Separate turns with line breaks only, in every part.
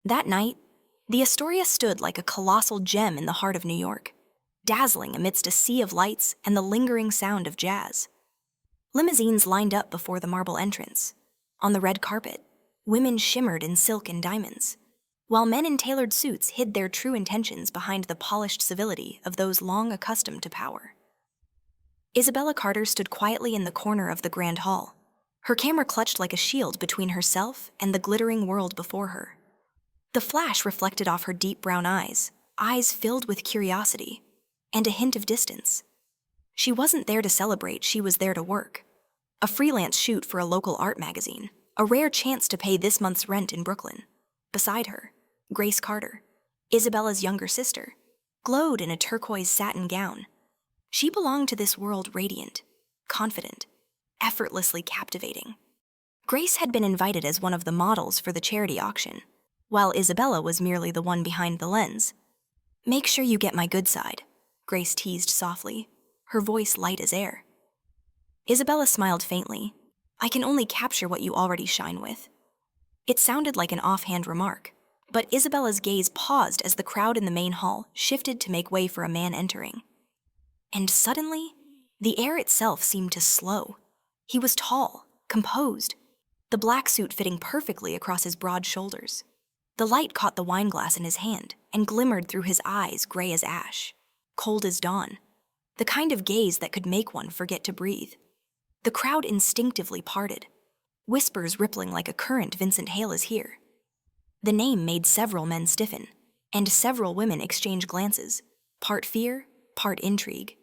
That night, the Astoria stood like a colossal gem in the heart of New York, dazzling amidst a sea of lights and the lingering sound of jazz. Limousines lined up before the marble entrance. On the red carpet, women shimmered in silk and diamonds, while men in tailored suits hid their true intentions behind the polished civility of those long accustomed to power. Isabella Carter stood quietly in the corner of the grand hall, her camera clutched like a shield between herself and the glittering world before her. The flash reflected off her deep brown eyes, eyes filled with curiosity, and a hint of distance. She wasn't there to celebrate, she was there to work. A freelance shoot for a local art magazine, a rare chance to pay this month's rent in Brooklyn. Beside her, Grace Carter, Isabella's younger sister, glowed in a turquoise satin gown. She belonged to this world radiant, confident, effortlessly captivating. Grace had been invited as one of the models for the charity auction, while Isabella was merely the one behind the lens. "Make sure you get my good side," Grace teased softly, her voice light as air. Isabella smiled faintly. "I can only capture what you already shine with." It sounded like an offhand remark, but Isabella's gaze paused as the crowd in the main hall shifted to make way for a man entering. And suddenly, the air itself seemed to slow. He was tall, composed, the black suit fitting perfectly across his broad shoulders. The light caught the wineglass in his hand and glimmered through his eyes, gray as ash, cold as dawn, the kind of gaze that could make one forget to breathe. The crowd instinctively parted, whispers rippling like a current. "Vincent Hale is here." The name made several men stiffen, and several women exchange glances, part fear, part intrigue.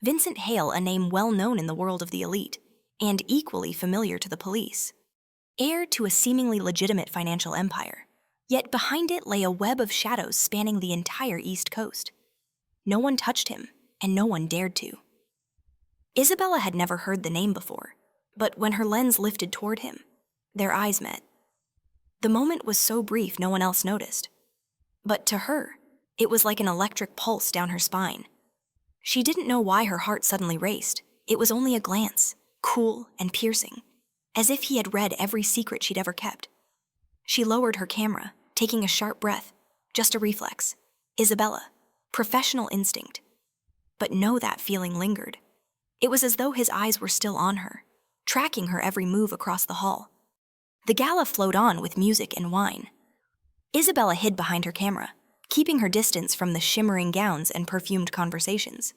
Vincent Hale, a name well known in the world of the elite, and equally familiar to the police. Heir to a seemingly legitimate financial empire, yet behind it lay a web of shadows spanning the entire East Coast. No one touched him, and no one dared to. Isabella had never heard the name before, but when her lens lifted toward him, their eyes met. The moment was so brief no one else noticed. But to her, it was like an electric pulse down her spine. She didn't know why her heart suddenly raced. It was only a glance, cool and piercing, as if he had read every secret she'd ever kept. She lowered her camera, taking a sharp breath, just a reflex. Isabella, professional instinct. But no, that feeling lingered. It was as though his eyes were still on her, tracking her every move across the hall. The gala flowed on with music and wine. Isabella hid behind her camera, keeping her distance from the shimmering gowns and perfumed conversations.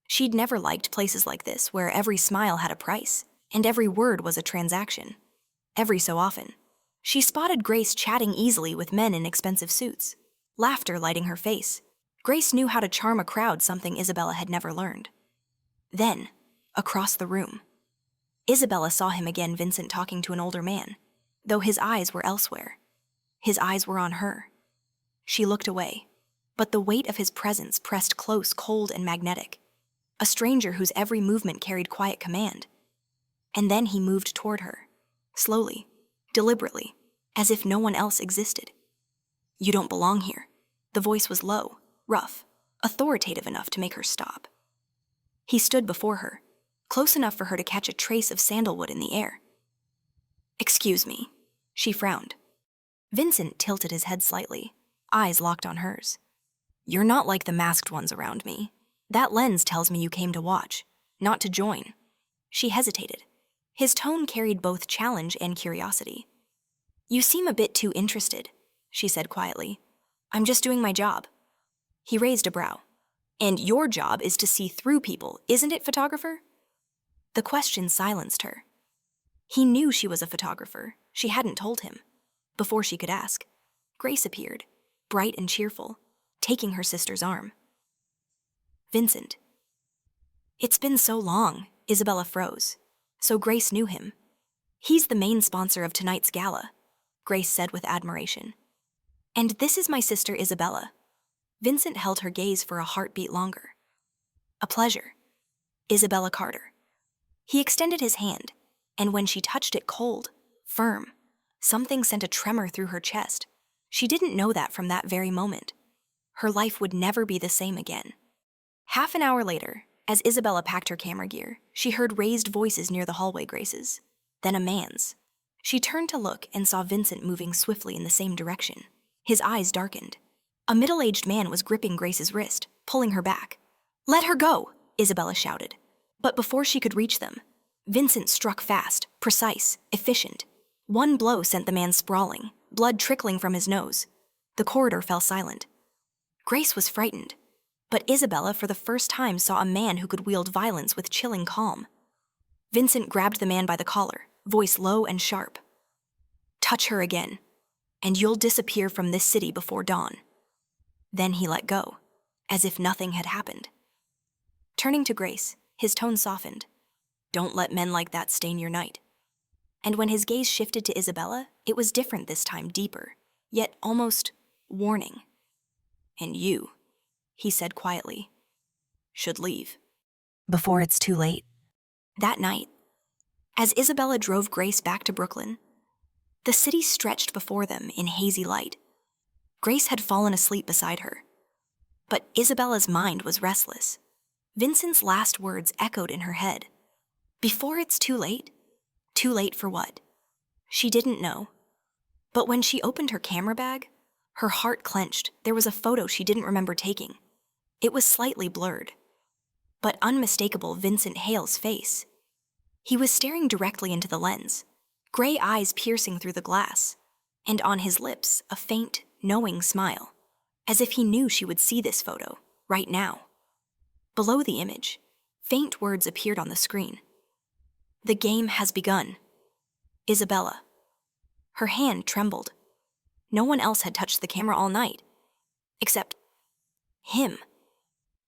She'd never liked places like this where every smile had a price, and every word was a transaction. Every so often, she spotted Grace chatting easily with men in expensive suits, laughter lighting her face. Grace knew how to charm a crowd, something Isabella had never learned. Then, across the room, Isabella saw him again, Vincent talking to an older man, though his eyes were elsewhere. His eyes were on her. She looked away, but the weight of his presence pressed close, cold and magnetic. A stranger whose every movement carried quiet command. And then he moved toward her, slowly, deliberately, as if no one else existed. "You don't belong here." The voice was low, rough, authoritative enough to make her stop. He stood before her, close enough for her to catch a trace of sandalwood in the air. "Excuse me," she frowned. Vincent tilted his head slightly, eyes locked on hers. "You're not like the masked ones around me. That lens tells me you came to watch, not to join." She hesitated. His tone carried both challenge and curiosity. "You seem a bit too interested," she said quietly. "I'm just doing my job." He raised a brow. "And your job is to see through people, isn't it, photographer?" The question silenced her. He knew she was a photographer. She hadn't told him. Before she could ask, Grace appeared, bright and cheerful, taking her sister's arm. "Vincent." "It's been so long," Isabella froze. So Grace knew him. "He's the main sponsor of tonight's gala," Grace said with admiration. "And this is my sister Isabella." Vincent held her gaze for a heartbeat longer. "A pleasure. Isabella Carter." He extended his hand, and when she touched it cold, firm, something sent a tremor through her chest. She didn't know that from that very moment. Her life would never be the same again. Half an hour later, as Isabella packed her camera gear, she heard raised voices near the hallway graces, then a man's. She turned to look and saw Vincent moving swiftly in the same direction, His eyes darkened. A middle-aged man was gripping Grace's wrist, pulling her back. "Let her go!" Isabella shouted. But before she could reach them, Vincent struck fast, precise, efficient. One blow sent the man sprawling, blood trickling from his nose. The corridor fell silent. Grace was frightened, but Isabella for the first time saw a man who could wield violence with chilling calm. Vincent grabbed the man by the collar, voice low and sharp. "Touch her again, and you'll disappear from this city before dawn." Then he let go, as if nothing had happened. Turning to Grace, his tone softened. "Don't let men like that stain your night." And when his gaze shifted to Isabella, it was different this time, deeper, yet almost warning. "And you," he said quietly, "should leave before it's too late." That night, as Isabella drove Grace back to Brooklyn, the city stretched before them in hazy light. Grace had fallen asleep beside her, but Isabella's mind was restless. Vincent's last words echoed in her head. Before it's too late? Too late for what? She didn't know. But when she opened her camera bag, her heart clenched. There was a photo she didn't remember taking. It was slightly blurred, but unmistakable Vincent Hale's face. He was staring directly into the lens, gray eyes piercing through the glass, and on his lips a faint, knowing smile, as if he knew she would see this photo, right now. Below the image, faint words appeared on the screen. "The game has begun. Isabella." Her hand trembled. No one else had touched the camera all night, except him.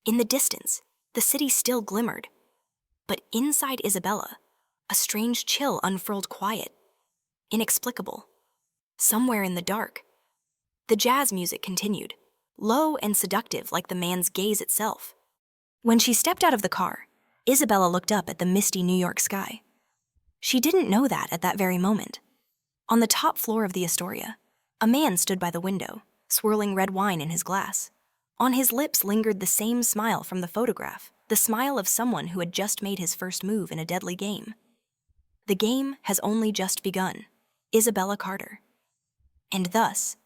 In the distance, the city still glimmered, but inside Isabella, a strange chill unfurled, quiet, inexplicable. Somewhere in the dark, the jazz music continued, low and seductive like the man's gaze itself. When she stepped out of the car, Isabella looked up at the misty New York sky. She didn't know that at that very moment. On the top floor of the Astoria, a man stood by the window, swirling red wine in his glass. On his lips lingered the same smile from the photograph, the smile of someone who had just made his first move in a deadly game. The game has only just begun. Isabella Carter. And thus,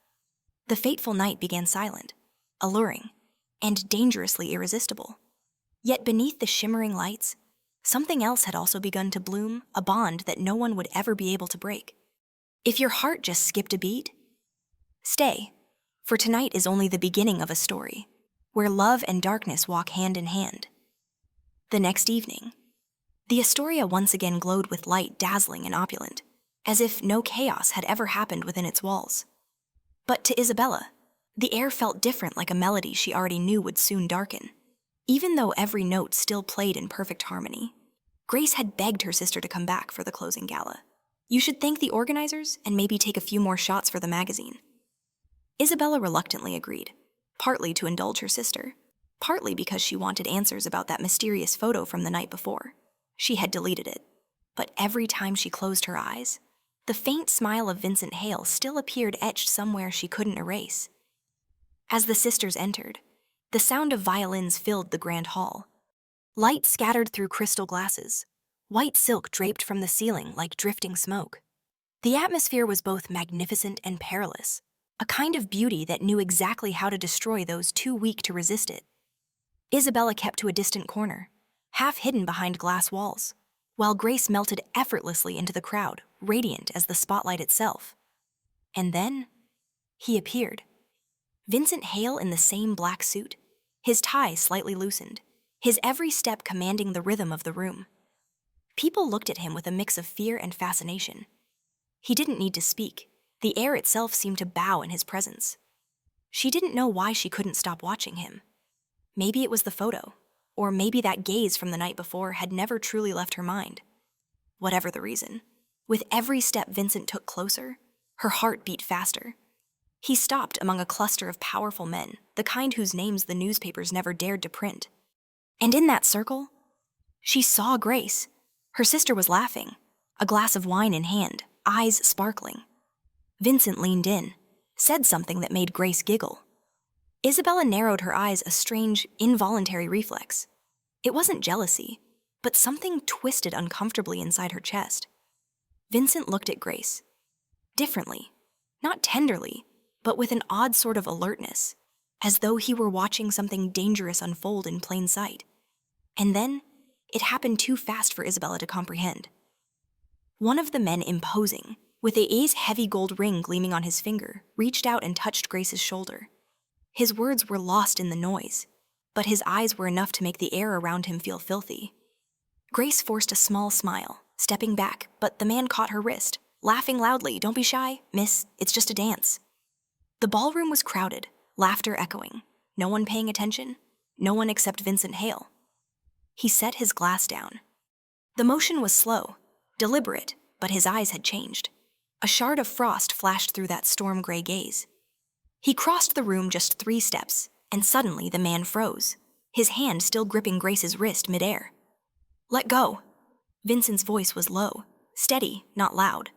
the fateful night began silent, alluring, and dangerously irresistible. Yet beneath the shimmering lights, something else had also begun to bloom, a bond that no one would ever be able to break. If your heart just skipped a beat, stay, for tonight is only the beginning of a story, where love and darkness walk hand in hand. The next evening, the Astoria once again glowed with light, dazzling and opulent, as if no chaos had ever happened within its walls. But to Isabella, the air felt different, like a melody she already knew would soon darken. Even though every note still played in perfect harmony, Grace had begged her sister to come back for the closing gala. "You should thank the organizers and maybe take a few more shots for the magazine." Isabella reluctantly agreed, partly to indulge her sister, partly because she wanted answers about that mysterious photo from the night before. She had deleted it, but every time she closed her eyes, the faint smile of Vincent Hale still appeared etched somewhere she couldn't erase. As the sisters entered, the sound of violins filled the grand hall. Light scattered through crystal glasses, white silk draped from the ceiling like drifting smoke. The atmosphere was both magnificent and perilous, a kind of beauty that knew exactly how to destroy those too weak to resist it. Isabella kept to a distant corner, half hidden behind glass walls, while Grace melted effortlessly into the crowd, radiant as the spotlight itself. And then, he appeared. Vincent Hale in the same black suit, his tie slightly loosened, his every step commanding the rhythm of the room. People looked at him with a mix of fear and fascination. He didn't need to speak. The air itself seemed to bow in his presence. She didn't know why she couldn't stop watching him. Maybe it was the photo, or maybe that gaze from the night before had never truly left her mind. Whatever the reason, with every step Vincent took closer, her heart beat faster. He stopped among a cluster of powerful men, the kind whose names the newspapers never dared to print. And in that circle, she saw Grace. Her sister was laughing, a glass of wine in hand, eyes sparkling. Vincent leaned in, said something that made Grace giggle. Isabella narrowed her eyes, a strange, involuntary reflex. It wasn't jealousy, but something twisted uncomfortably inside her chest. Vincent looked at Grace. Differently, not tenderly, but with an odd sort of alertness, as though he were watching something dangerous unfold in plain sight. And then, it happened too fast for Isabella to comprehend. One of the men imposing, with A's heavy gold ring gleaming on his finger, reached out and touched Grace's shoulder. His words were lost in the noise, but his eyes were enough to make the air around him feel filthy. Grace forced a small smile, stepping back, but the man caught her wrist, laughing loudly. "Don't be shy, miss, it's just a dance." The ballroom was crowded, laughter echoing, no one paying attention, no one except Vincent Hale. He set his glass down. The motion was slow, deliberate, but his eyes had changed. A shard of frost flashed through that storm-gray gaze. He crossed the room just 3 steps, and suddenly the man froze, his hand still gripping Grace's wrist midair. "Let go." Vincent's voice was low, steady, not loud,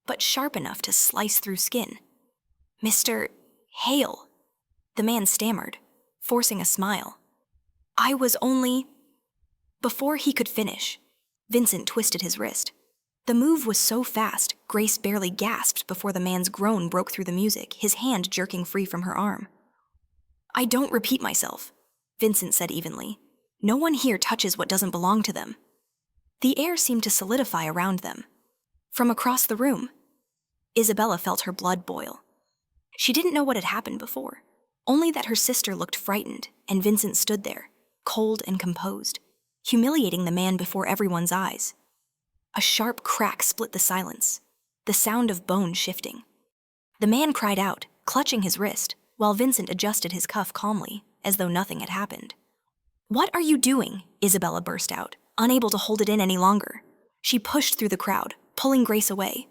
but sharp enough to slice through skin. "Mr. Hale," the man stammered, forcing a smile. "I was only—" Before he could finish, Vincent twisted his wrist. The move was so fast, Grace barely gasped before the man's groan broke through the music, his hand jerking free from her arm. "I don't repeat myself," Vincent said evenly. "No one here touches what doesn't belong to them." The air seemed to solidify around them. From across the room, Isabella felt her blood boil. She didn't know what had happened before, only that her sister looked frightened, and Vincent stood there, cold and composed, humiliating the man before everyone's eyes. A sharp crack split the silence, the sound of bone shifting. The man cried out, clutching his wrist, while Vincent adjusted his cuff calmly, as though nothing had happened. "What are you doing?" Isabella burst out, unable to hold it in any longer. She pushed through the crowd, pulling Grace away.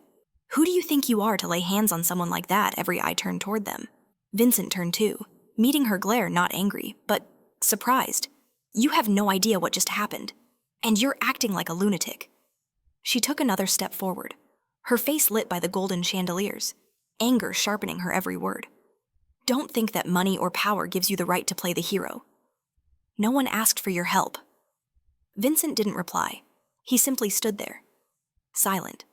"Who do you think you are to lay hands on someone like that?" Every eye turned toward them. Vincent turned too, meeting her glare not angry, but surprised. "You have no idea what just happened, and you're acting like a lunatic." She took another step forward, her face lit by the golden chandeliers, anger sharpening her every word. "Don't think that money or power gives you the right to play the hero. No one asked for your help." Vincent didn't reply. He simply stood there, silent,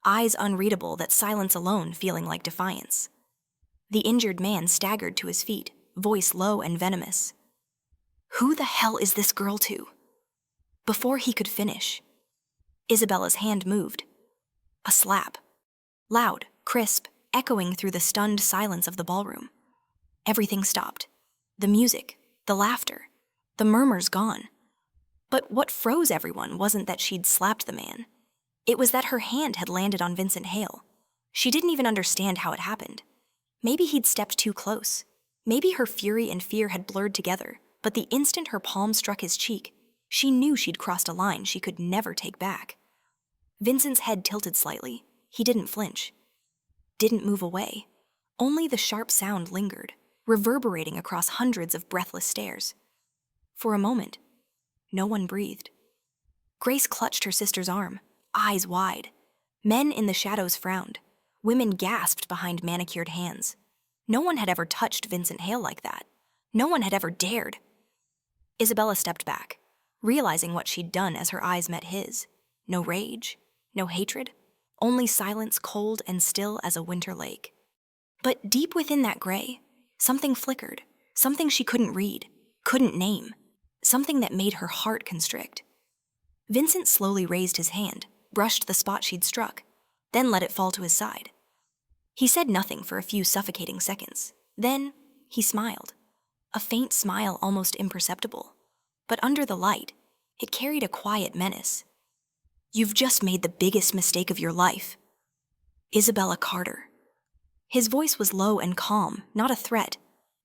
eyes unreadable, that silence alone feeling like defiance. The injured man staggered to his feet, voice low and venomous. "Who the hell is this girl to?" Before he could finish, Isabella's hand moved. A slap. Loud, crisp, echoing through the stunned silence of the ballroom. Everything stopped. The music, the laughter, the murmurs gone. But what froze everyone wasn't that she'd slapped the man. It was that her hand had landed on Vincent Hale. She didn't even understand how it happened. Maybe he'd stepped too close. Maybe her fury and fear had blurred together, but the instant her palm struck his cheek, she knew she'd crossed a line she could never take back. Vincent's head tilted slightly. He didn't flinch. Didn't move away. Only the sharp sound lingered, reverberating across hundreds of breathless stares. For a moment, no one breathed. Grace clutched her sister's arm, eyes wide. Men in the shadows frowned. Women gasped behind manicured hands. No one had ever touched Vincent Hale like that. No one had ever dared. Isabella stepped back, realizing what she'd done as her eyes met his. No rage, no hatred, only silence cold and still as a winter lake. But deep within that gray, something flickered, something she couldn't read, couldn't name, something that made her heart constrict. Vincent slowly raised his hand, brushed the spot she'd struck, then let it fall to his side. He said nothing for a few suffocating seconds. Then he smiled, a faint smile almost imperceptible. But under the light, it carried a quiet menace. "You've just made the biggest mistake of your life. Isabella Carter." His voice was low and calm, not a threat,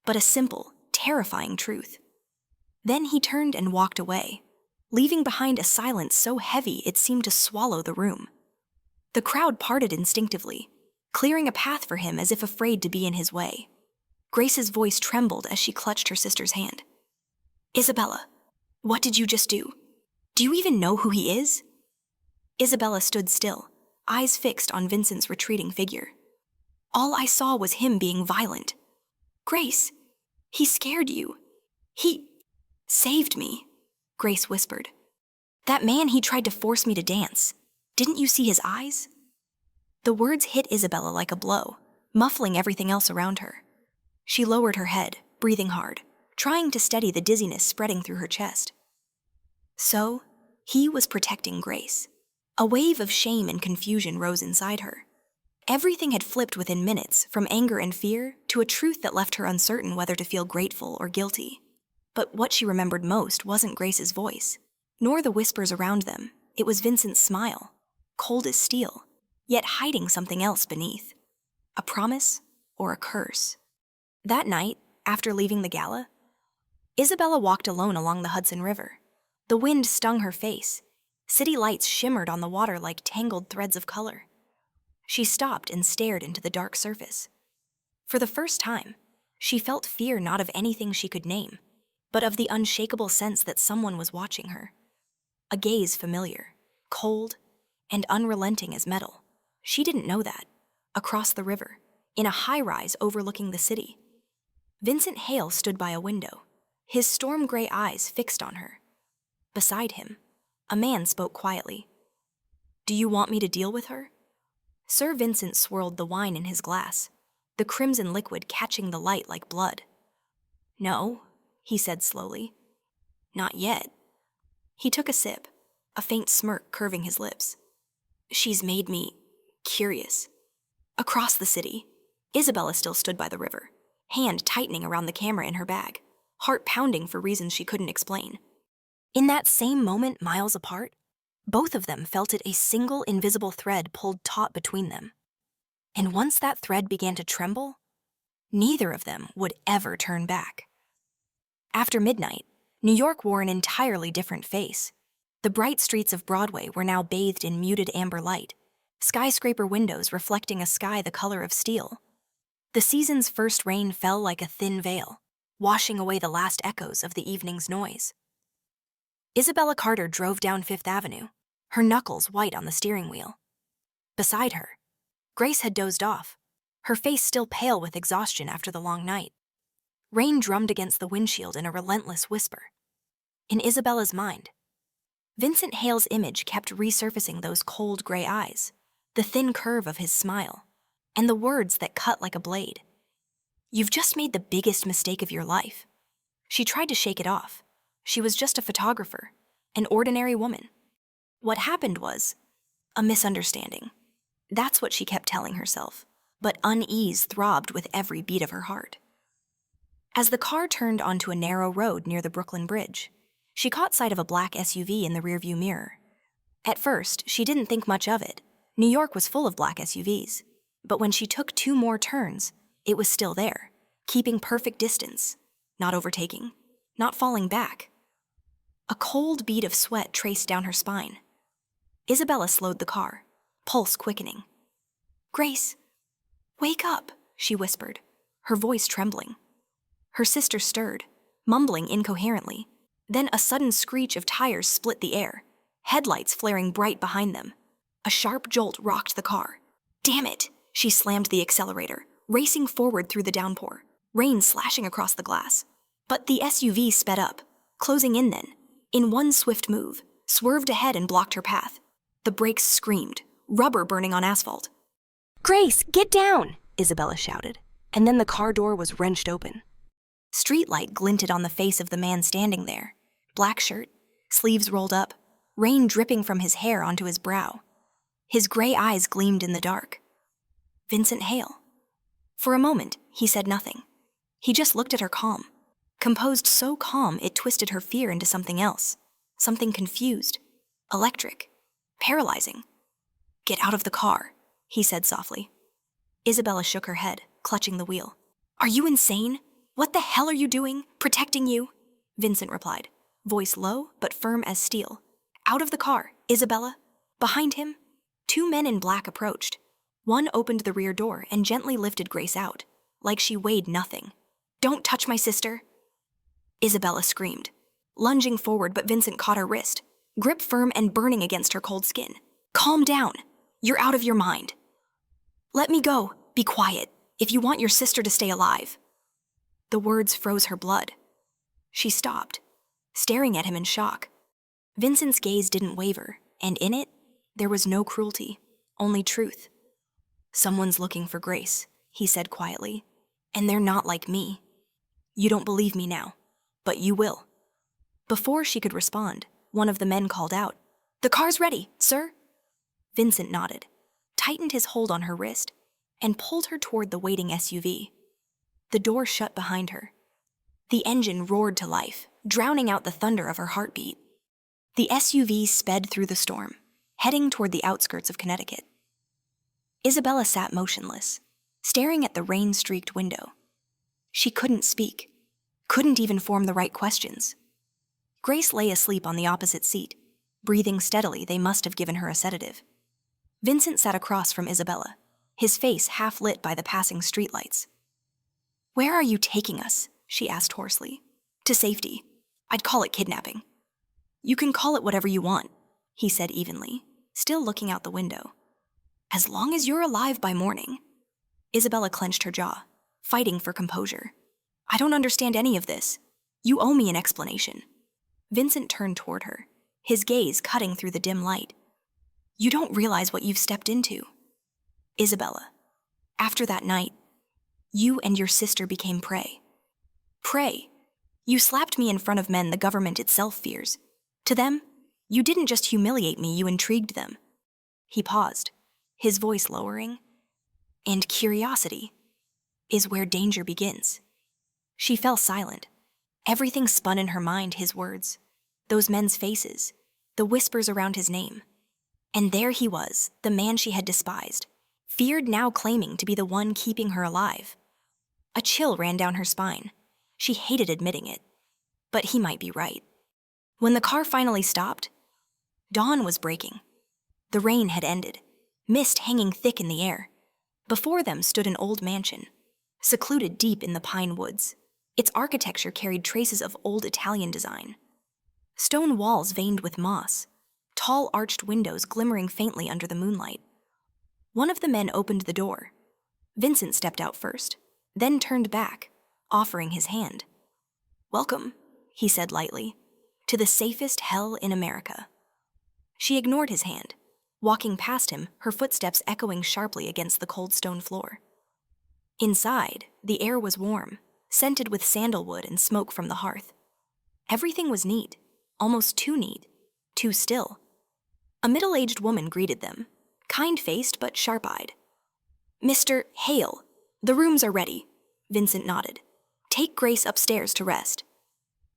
but a simple, terrifying truth. Then he turned and walked away, leaving behind a silence so heavy it seemed to swallow the room. The crowd parted instinctively, clearing a path for him as if afraid to be in his way. Grace's voice trembled as she clutched her sister's hand. "Isabella, what did you just do? Do you even know who he is?" Isabella stood still, eyes fixed on Vincent's retreating figure. "All I saw was him being violent." "Grace, he scared you. He saved me," Grace whispered. "That man, he tried to force me to dance. Didn't you see his eyes?" The words hit Isabella like a blow, muffling everything else around her. She lowered her head, breathing hard, trying to steady the dizziness spreading through her chest. So, he was protecting Grace. A wave of shame and confusion rose inside her. Everything had flipped within minutes, from anger and fear to a truth that left her uncertain whether to feel grateful or guilty. But what she remembered most wasn't Grace's voice, nor the whispers around them. It was Vincent's smile, cold as steel, yet hiding something else beneath. A promise or a curse. That night, after leaving the gala, Isabella walked alone along the Hudson River. The wind stung her face. City lights shimmered on the water like tangled threads of color. She stopped and stared into the dark surface. For the first time, she felt fear not of anything she could name, but of the unshakable sense that someone was watching her. A gaze familiar, cold, and unrelenting as metal. She didn't know that. Across the river, in a high-rise overlooking the city, Vincent Hale stood by a window, his storm-gray eyes fixed on her. Beside him, a man spoke quietly. "Do you want me to deal with her?" Sir Vincent swirled the wine in his glass, the crimson liquid catching the light like blood. "No," he said slowly. "Not yet." He took a sip, a faint smirk curving his lips. "She's made me curious." Across the city, Isabella still stood by the river, hand tightening around the camera in her bag, heart pounding for reasons she couldn't explain. In that same moment, miles apart, both of them felt it a single invisible thread pulled taut between them. And once that thread began to tremble, neither of them would ever turn back. After midnight, New York wore an entirely different face. The bright streets of Broadway were now bathed in muted amber light, skyscraper windows reflecting a sky the color of steel. The season's first rain fell like a thin veil, washing away the last echoes of the evening's noise. Isabella Carter drove down Fifth Avenue, her knuckles white on the steering wheel. Beside her, Grace had dozed off, her face still pale with exhaustion after the long night. Rain drummed against the windshield in a relentless whisper. In Isabella's mind, Vincent Hale's image kept resurfacing those cold gray eyes, the thin curve of his smile, and the words that cut like a blade. "You've just made the biggest mistake of your life." She tried to shake it off. She was just a photographer, an ordinary woman. What happened was a misunderstanding. That's what she kept telling herself, but unease throbbed with every beat of her heart. As the car turned onto a narrow road near the Brooklyn Bridge, she caught sight of a black SUV in the rearview mirror. At first, she didn't think much of it. New York was full of black SUVs. But when she took 2 more turns, it was still there, keeping perfect distance, not overtaking, not falling back. A cold bead of sweat traced down her spine. Isabella slowed the car, pulse quickening. "Grace, wake up," she whispered, her voice trembling. Her sister stirred, mumbling incoherently. Then a sudden screech of tires split the air, headlights flaring bright behind them. A sharp jolt rocked the car. "Damn it!" She slammed the accelerator, racing forward through the downpour, rain slashing across the glass. But the SUV sped up, closing in then, in one swift move, swerved ahead and blocked her path. The brakes screamed, rubber burning on asphalt. "Grace, get down!" Isabella shouted, and then the car door was wrenched open. Streetlight glinted on the face of the man standing there. Black shirt, sleeves rolled up, rain dripping from his hair onto his brow. His gray eyes gleamed in the dark. Vincent Hale. For a moment, he said nothing. He just looked at her calm, composed so calm it twisted her fear into something else, something confused, electric, paralyzing. "Get out of the car," he said softly. Isabella shook her head, clutching the wheel. "Are you insane? What the hell are you doing? Protecting you?" Vincent replied, voice low but firm as steel. "Out of the car, Isabella." Behind him, 2 men in black approached. One opened the rear door and gently lifted Grace out, like she weighed nothing. "Don't touch my sister." Isabella screamed, lunging forward, but Vincent caught her wrist, grip firm and burning against her cold skin. "Calm down. You're out of your mind." "Let me go. Be quiet, if you want your sister to stay alive." The words froze her blood. She stopped, staring at him in shock. Vincent's gaze didn't waver, and in it, there was no cruelty, only truth. "Someone's looking for Grace," he said quietly. "And they're not like me. You don't believe me now, but you will." Before she could respond, one of the men called out, "The car's ready, sir." Vincent nodded, tightened his hold on her wrist, and pulled her toward the waiting SUV. The door shut behind her. The engine roared to life, drowning out the thunder of her heartbeat. The SUV sped through the storm, heading toward the outskirts of Connecticut. Isabella sat motionless, staring at the rain-streaked window. She couldn't speak, couldn't even form the right questions. Grace lay asleep on the opposite seat. Breathing steadily, they must have given her a sedative. Vincent sat across from Isabella, his face half lit by the passing streetlights. "Where are you taking us?" she asked hoarsely. "To safety. I'd call it kidnapping." "You can call it whatever you want," he said evenly, still looking out the window. "As long as you're alive by morning." Isabella clenched her jaw, fighting for composure. "I don't understand any of this. You owe me an explanation." Vincent turned toward her, his gaze cutting through the dim light. "You don't realize what you've stepped into. Isabella, after that night, you and your sister became prey. Prey. You slapped me in front of men the government itself fears. To them, you didn't just humiliate me, you intrigued them." He paused, his voice lowering. "And curiosity is where danger begins." She fell silent. Everything spun in her mind, his words, those men's faces, the whispers around his name. And there he was, the man she had despised, feared, now claiming to be the one keeping her alive. A chill ran down her spine. She hated admitting it, but he might be right. When the car finally stopped, dawn was breaking. The rain had ended, mist hanging thick in the air. Before them stood an old mansion, secluded deep in the pine woods. Its architecture carried traces of old Italian design. Stone walls veined with moss, tall arched windows glimmering faintly under the moonlight. One of the men opened the door. Vincent stepped out first, then turned back, offering his hand. "Welcome," he said lightly, "to the safest hell in America." She ignored his hand, walking past him, her footsteps echoing sharply against the cold stone floor. Inside, the air was warm, scented with sandalwood and smoke from the hearth. Everything was neat, almost too neat, too still. A middle-aged woman greeted them, kind-faced but sharp-eyed. "Mr. Hale, the rooms are ready," Vincent nodded. "Take Grace upstairs to rest."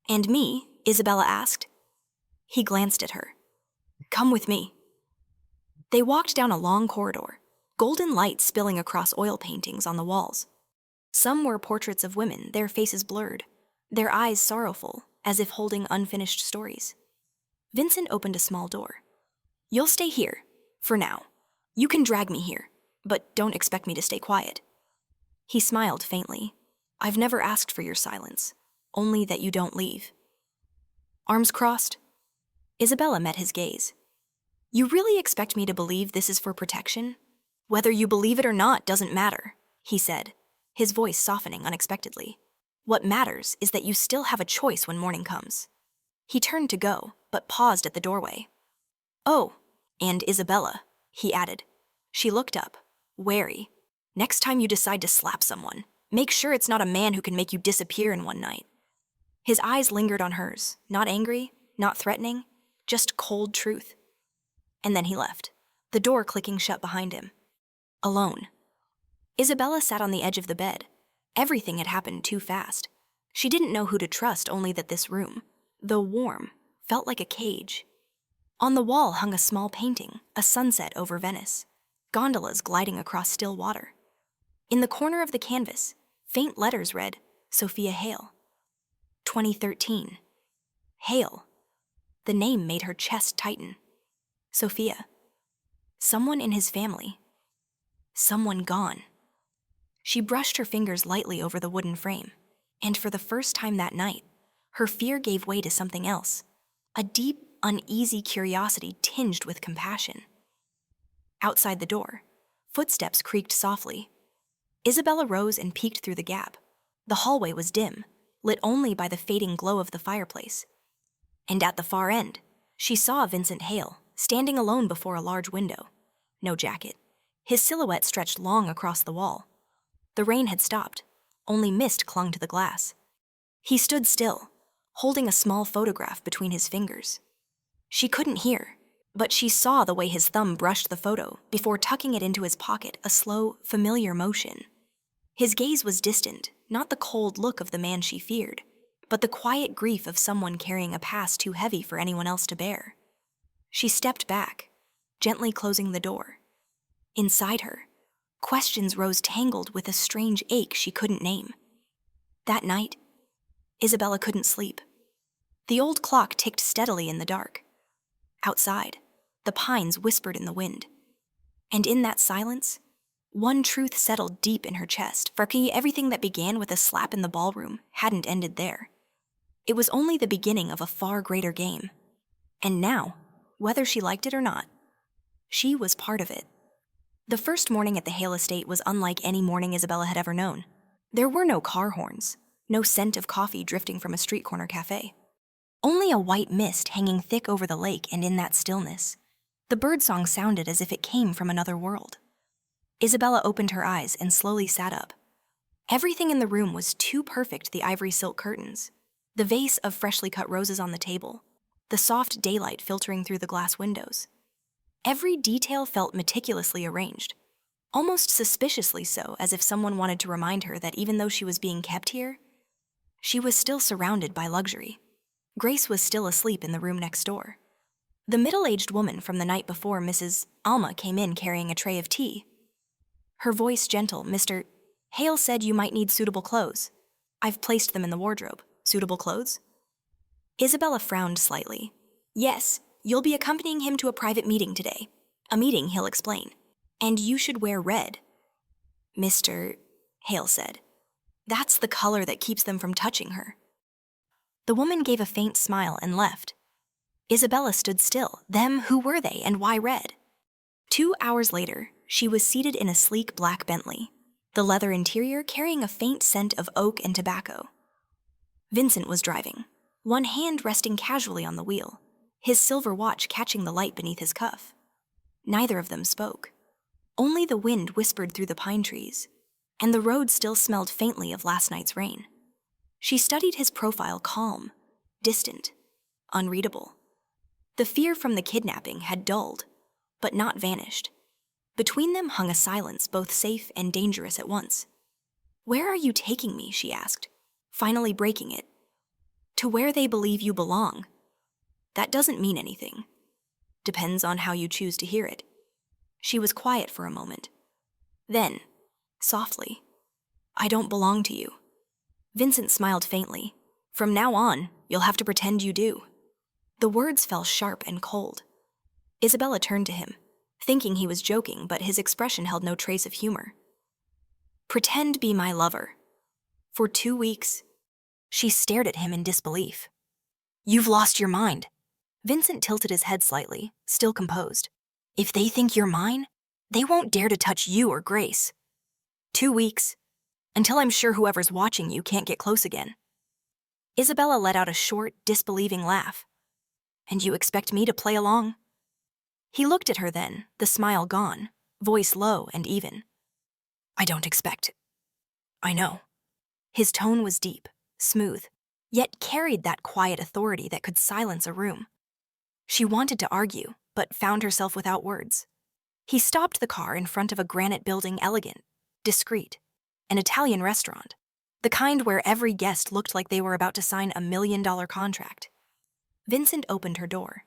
"And me?" Isabella asked. He glanced at her. "Come with me." They walked down a long corridor, golden light spilling across oil paintings on the walls. Some were portraits of women, their faces blurred, their eyes sorrowful, as if holding unfinished stories. Vincent opened a small door. "You'll stay here, for now. You can drag me here, but don't expect me to stay quiet." He smiled faintly. "I've never asked for your silence, only that you don't leave." Arms crossed. Isabella met his gaze. "You really expect me to believe this is for protection? Whether you believe it or not doesn't matter," he said, his voice softening unexpectedly. "What matters is that you still have a choice when morning comes." He turned to go, but paused at the doorway. "Oh, and Isabella," he added. She looked up, wary. "Next time you decide to slap someone, make sure it's not a man who can make you disappear in one night." His eyes lingered on hers, not angry, not threatening, just cold truth. And then he left, the door clicking shut behind him. Alone. Isabella sat on the edge of the bed. Everything had happened too fast. She didn't know who to trust, only that this room, though warm, felt like a cage. On the wall hung a small painting, a sunset over Venice, gondolas gliding across still water. In the corner of the canvas, faint letters read, "Sophia Hale. 2013. Hale. The name made her chest tighten. Sophia. Someone in his family. Someone gone. She brushed her fingers lightly over the wooden frame, and for the first time that night, her fear gave way to something else, a deep, uneasy curiosity tinged with compassion. Outside the door, footsteps creaked softly. Isabella rose and peeked through the gap. The hallway was dim, lit only by the fading glow of the fireplace. And at the far end, she saw Vincent Hale, standing alone before a large window. No jacket. His silhouette stretched long across the wall. The rain had stopped. Only mist clung to the glass. He stood still, holding a small photograph between his fingers. She couldn't hear, but she saw the way his thumb brushed the photo before tucking it into his pocket, a slow, familiar motion. His gaze was distant, not the cold look of the man she feared, but the quiet grief of someone carrying a past too heavy for anyone else to bear. She stepped back, gently closing the door. Inside her, questions rose tangled with a strange ache she couldn't name. That night, Isabella couldn't sleep. The old clock ticked steadily in the dark. Outside, the pines whispered in the wind. And in that silence, one truth settled deep in her chest, for everything that began with a slap in the ballroom hadn't ended there. It was only the beginning of a far greater game. And now, whether she liked it or not, she was part of it. The first morning at the Hale estate was unlike any morning Isabella had ever known. There were no car horns, no scent of coffee drifting from a street corner cafe. Only a white mist hanging thick over the lake, and in that stillness, the birdsong sounded as if it came from another world. Isabella opened her eyes and slowly sat up. Everything in the room was too perfect: the ivory silk curtains, the vase of freshly cut roses on the table, the soft daylight filtering through the glass windows. Every detail felt meticulously arranged, almost suspiciously so, as if someone wanted to remind her that even though she was being kept here, she was still surrounded by luxury. Grace was still asleep in the room next door. The middle-aged woman from the night before, Mrs. Alma, came in carrying a tray of tea. Her voice gentle. "Mr. Hale said you might need suitable clothes. I've placed them in the wardrobe." "Suitable clothes?" Isabella frowned slightly. "Yes, you'll be accompanying him to a private meeting today. A meeting, he'll explain. And you should wear red." "Mr. Hale said. That's the color that keeps them from touching her." The woman gave a faint smile and left. Isabella stood still. Them, who were they, and why red? 2 hours later, she was seated in a sleek black Bentley, the leather interior carrying a faint scent of oak and tobacco. Vincent was driving, one hand resting casually on the wheel, his silver watch catching the light beneath his cuff. Neither of them spoke. Only the wind whispered through the pine trees, and the road still smelled faintly of last night's rain. She studied his profile, calm, distant, unreadable. The fear from the kidnapping had dulled, but not vanished. Between them hung a silence both safe and dangerous at once. "Where are you taking me?" she asked, finally breaking it. "To where they believe you belong. That doesn't mean anything. Depends on how you choose to hear it." She was quiet for a moment. Then, softly, "I don't belong to you." Vincent smiled faintly. "From now on, you'll have to pretend you do." The words fell sharp and cold. Isabella turned to him, thinking he was joking, but his expression held no trace of humor. "Pretend be my lover. For 2 weeks." She stared at him in disbelief. "You've lost your mind." Vincent tilted his head slightly, still composed. "If they think you're mine, they won't dare to touch you or Grace. 2 weeks, until I'm sure whoever's watching you can't get close again." Isabella let out a short, disbelieving laugh. "And you expect me to play along?" He looked at her then, the smile gone, voice low and even. "I don't expect. I know." His tone was deep, smooth, yet carried that quiet authority that could silence a room. She wanted to argue, but found herself without words. He stopped the car in front of a granite building, elegant, discreet, an Italian restaurant, the kind where every guest looked like they were about to sign a $1 million contract. Vincent opened her door.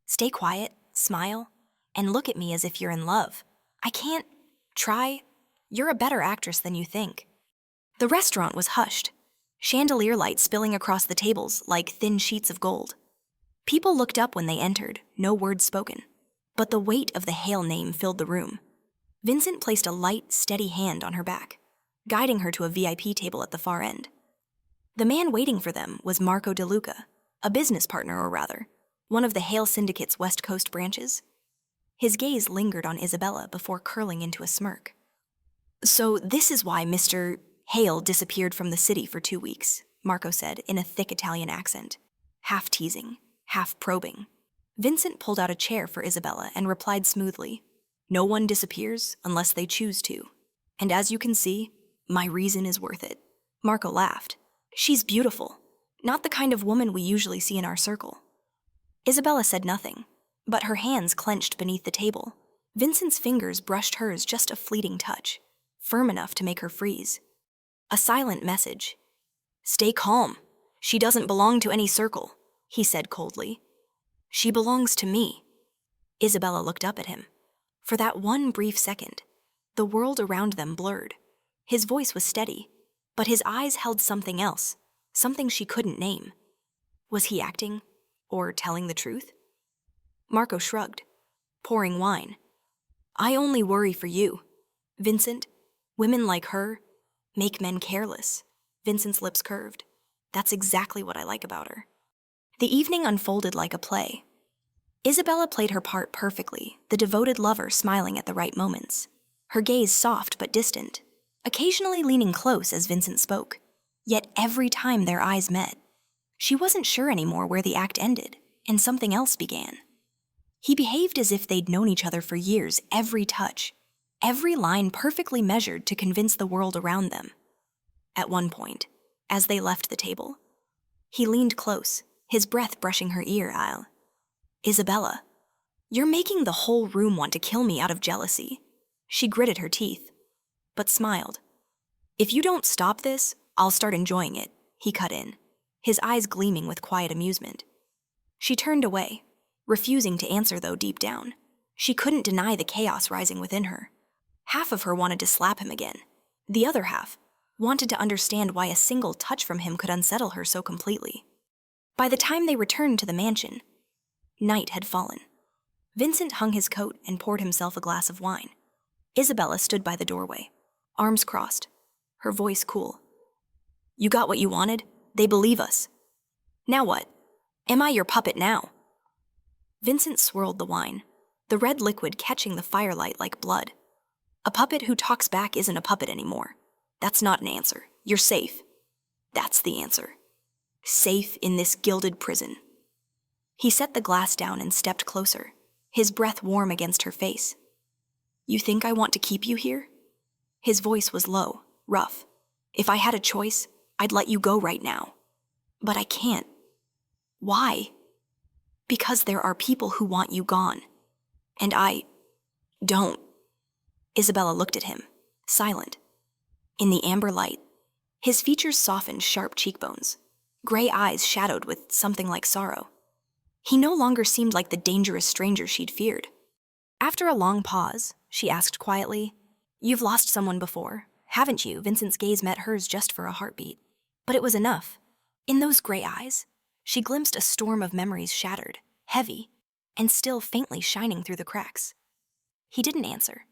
"Stay quiet, smile, and look at me as if you're in love. I can't. Try. You're a better actress than you think." The restaurant was hushed, chandelier light spilling across the tables like thin sheets of gold. People looked up when they entered, no words spoken. But the weight of the Hale name filled the room. Vincent placed a light, steady hand on her back, guiding her to a VIP table at the far end. The man waiting for them was Marco DeLuca, a business partner, or rather, one of the Hale Syndicate's West Coast branches. His gaze lingered on Isabella before curling into a smirk. "So this is why Mr. Hale disappeared from the city for 2 weeks," Marco said in a thick Italian accent, half teasing, half probing. Vincent pulled out a chair for Isabella and replied smoothly, "No one disappears unless they choose to. And as you can see, My reason is worth it. Marco laughed. She's beautiful, not the kind of woman we usually see in our circle. Isabella said nothing, but her hands clenched beneath the table. Vincent's fingers brushed hers just a fleeting touch, firm enough to make her freeze. A silent message. Stay calm. She doesn't belong to any circle, he said coldly. She belongs to me. Isabella looked up at him. For that one brief second, the world around them blurred. His voice was steady, but his eyes held something else, something she couldn't name. Was he acting, or telling the truth? Marco shrugged, pouring wine. I only worry for you. Vincent, women like her make men careless. Vincent's lips curved. That's exactly what I like about her. The evening unfolded like a play. Isabella played her part perfectly, the devoted lover smiling at the right moments. Her gaze soft but distant, occasionally leaning close as Vincent spoke. Yet every time their eyes met, she wasn't sure anymore where the act ended, and something else began. He behaved as if they'd known each other for years, every touch, every line perfectly measured to convince the world around them. At one point, as they left the table, he leaned close, his breath brushing her ear. Isabella, you're making the whole room want to kill me out of jealousy. She gritted her teeth, but smiled. If you don't stop this, I'll start enjoying it, he cut in, his eyes gleaming with quiet amusement. She turned away, refusing to answer though deep down. She couldn't deny the chaos rising within her. Half of her wanted to slap him again. The other half wanted to understand why a single touch from him could unsettle her so completely. By the time they returned to the mansion, night had fallen. Vincent hung his coat and poured himself a glass of wine. Isabella stood by the doorway, arms crossed, her voice cool. You got what you wanted? They believe us. Now what? Am I your puppet now? Vincent swirled the wine, the red liquid catching the firelight like blood. A puppet who talks back isn't a puppet anymore. That's not an answer. You're safe. That's the answer. Safe in this gilded prison. He set the glass down and stepped closer, his breath warm against her face. You think I want to keep you here? His voice was low, rough. If I had a choice, I'd let you go right now. But I can't. Why? Because there are people who want you gone. And I don't. Isabella looked at him, silent. In the amber light, his features softened sharp cheekbones, gray eyes shadowed with something like sorrow. He no longer seemed like the dangerous stranger she'd feared. After a long pause, she asked quietly, You've lost someone before, haven't you? Vincent's gaze met hers just for a heartbeat. But it was enough. In those gray eyes, she glimpsed a storm of memories shattered, heavy, and still faintly shining through the cracks. He didn't answer.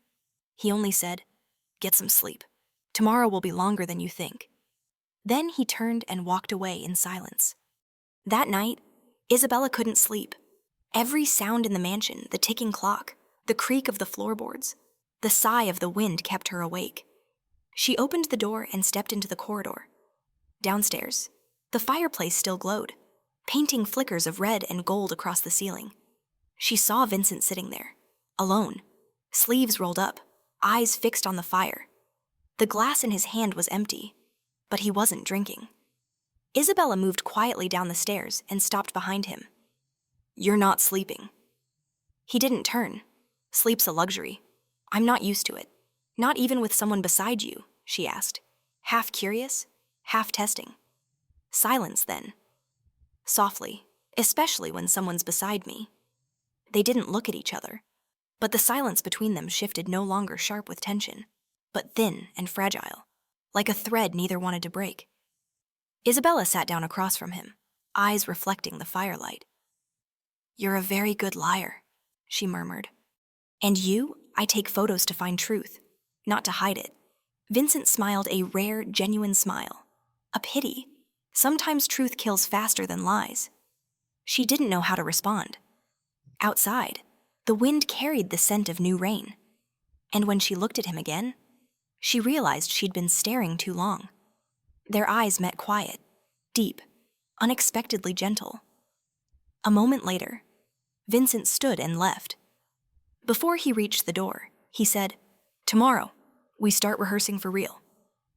He only said, Get some sleep. Tomorrow will be longer than you think. Then he turned and walked away in silence. That night, Isabella couldn't sleep. Every sound in the mansion, the ticking clock, the creak of the floorboards, the sigh of the wind kept her awake. She opened the door and stepped into the corridor. Downstairs, the fireplace still glowed, painting flickers of red and gold across the ceiling. She saw Vincent sitting there, alone, sleeves rolled up, eyes fixed on the fire. The glass in his hand was empty, but he wasn't drinking. Isabella moved quietly down the stairs and stopped behind him. You're not sleeping. He didn't turn. Sleep's a luxury. I'm not used to it. Not even with someone beside you, she asked, half curious, half testing. Silence then. Softly, especially when someone's beside me. They didn't look at each other, but the silence between them shifted no longer sharp with tension, but thin and fragile, like a thread neither wanted to break. Isabella sat down across from him, eyes reflecting the firelight. You're a very good liar, she murmured. And you, I take photos to find truth, not to hide it. Vincent smiled a rare, genuine smile. A pity. Sometimes truth kills faster than lies. She didn't know how to respond. Outside, the wind carried the scent of new rain. And when she looked at him again, she realized she'd been staring too long. Their eyes met quiet, deep, unexpectedly gentle. A moment later, Vincent stood and left. Before he reached the door, he said, Tomorrow, we start rehearsing for real.